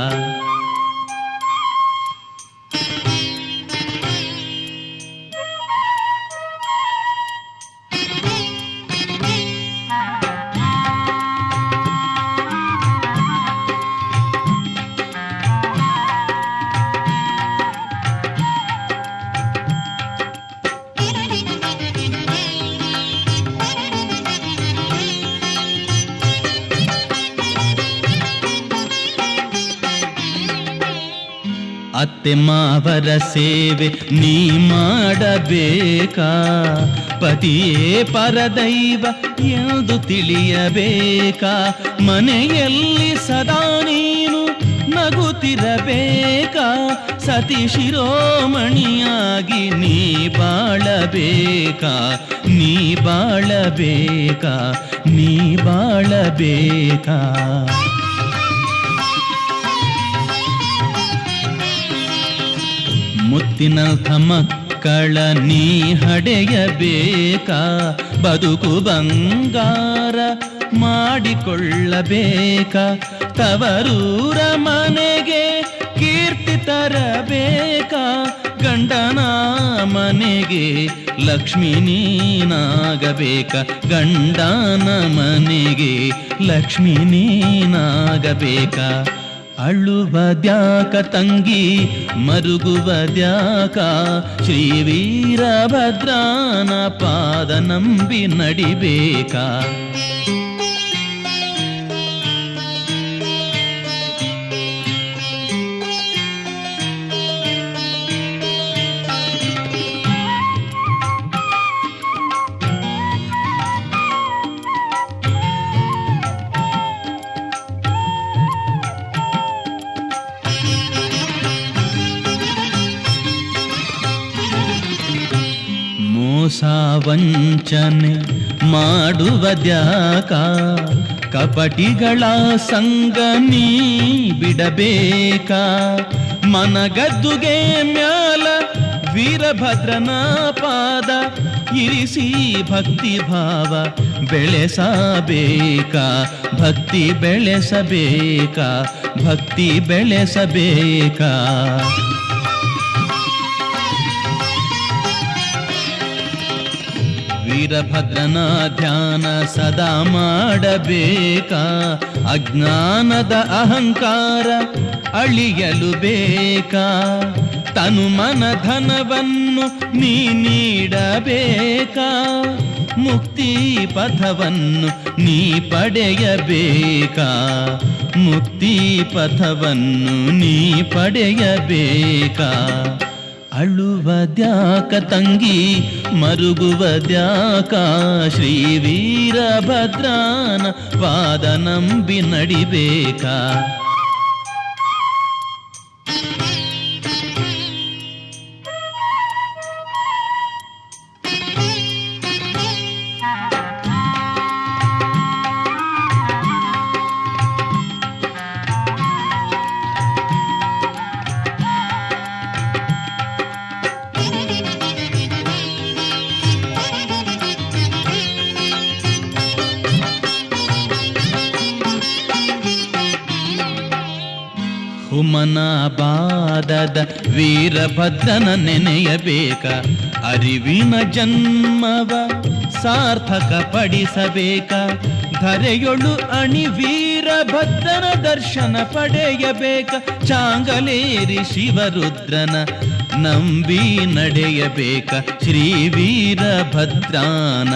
ಅತ್ತೆ ಮಾವರ ಸೇವೆ ನೀ ಮಾಡಬೇಕಾ? ಪತಿಯೇ ಪರದೈವ ಎಂದು ತಿಳಿಯಬೇಕಾ? ಮನೆಯಲ್ಲಿ ಸದಾ ನೀನು ನಗುತ್ತಿರಬೇಕಾ? ಸತಿ ಶಿರೋಮಣಿಯಾಗಿ ನೀ ಬಾಳಬೇಕಾ? ನೀ ಬಾಳಬೇಕಾ? ನೀ ಬಾಳಬೇಕಾ? ಮುತ್ತಿನಂಥ ಮಕ್ಕಳ ನೀ ಹಡೆಯಬೇಕಾ? ಬದುಕು ಬಂಗಾರ ಮಾಡಿಕೊಳ್ಳಬೇಕಾ? ತವರೂರ ಮನೆಗೆ ಕೀರ್ತಿ ತರಬೇಕಾ? ಗಂಡನ ಮನೆಗೆ ಲಕ್ಷ್ಮೀ ನೀನಾಗಬೇಕಾ? ಗಂಡನ ಮನೆಗೆ ಲಕ್ಷ್ಮೀ ನೀನಾಗಬೇಕಾ? ಅಳುವದ್ಯಾಕ ತಂಗಿ ಮರುಗುವದ್ಯಾಕ? ಶ್ರೀ ವೀರಭದ್ರನ ಪಾದ ನಂಬಿ ನಡಿಬೇಕಾ? ಮೋಸ ವಂಚನೆ ಮಾಡುವದ್ಯಾಕ? ಕಪಟಿಗಳ ಸಂಗ ನೀ ಬಿಡಬೇಕಾ? ಮನಗದ್ದುಗೆ ಮ್ಯಾಲ ವೀರಭದ್ರನ ಪಾದ ಇರಿಸಿ ಭಕ್ತಿ ಭಾವ ಬೆಳೆಸಬೇಕಾ? ಭಕ್ತಿ ಬೆಳೆಸಬೇಕಾ? ಭಕ್ತಿ ಬೆಳೆಸಬೇಕಾ? ವೀರಭದ್ರನ ಧ್ಯಾನ ಸದಾ ಮಾಡಬೇಕಾ? ಅಜ್ಞಾನದ ಅಹಂಕಾರ ಅಳಿಯಲು ಬೇಕಾ? ತನು ಮನ ಧನವನ್ನು ನೀ ನೀಡಬೇಕಾ? ಮುಕ್ತಿ ಪಥವನ್ನು ನೀ ಪಡೆಯಬೇಕಾ? ಮುಕ್ತಿ ಪಥವನ್ನು ನೀ ಪಡೆಯಬೇಕಾ? ಅಳುವದ್ಯಾಕ ತಂಗಿ ಮರುಗುವದ್ಯಾಕ? ಶ್ರೀ ವೀರಭದ್ರನ ಪಾದ ನಂಬಿ ನಡಿಬೇಕಾ? ಹುಮನಾಬಾದದ ವೀರಭದ್ರನ ನೆನೆಯಬೇಕ? ಅರಿವಿನ ಜನ್ಮವ ಸಾರ್ಥಕ ಪಡಿಸಬೇಕ? ಧರೆಯೊಳು ಅಣಿ ವೀರಭದ್ರನ ದರ್ಶನ ಪಡೆಯಬೇಕ? ಚಾಂಗಲೇರಿ ಶಿವರುದ್ರನ ನಂಬಿ ನಡೆಯಬೇಕ? ಶ್ರೀ ವೀರಭದ್ರನ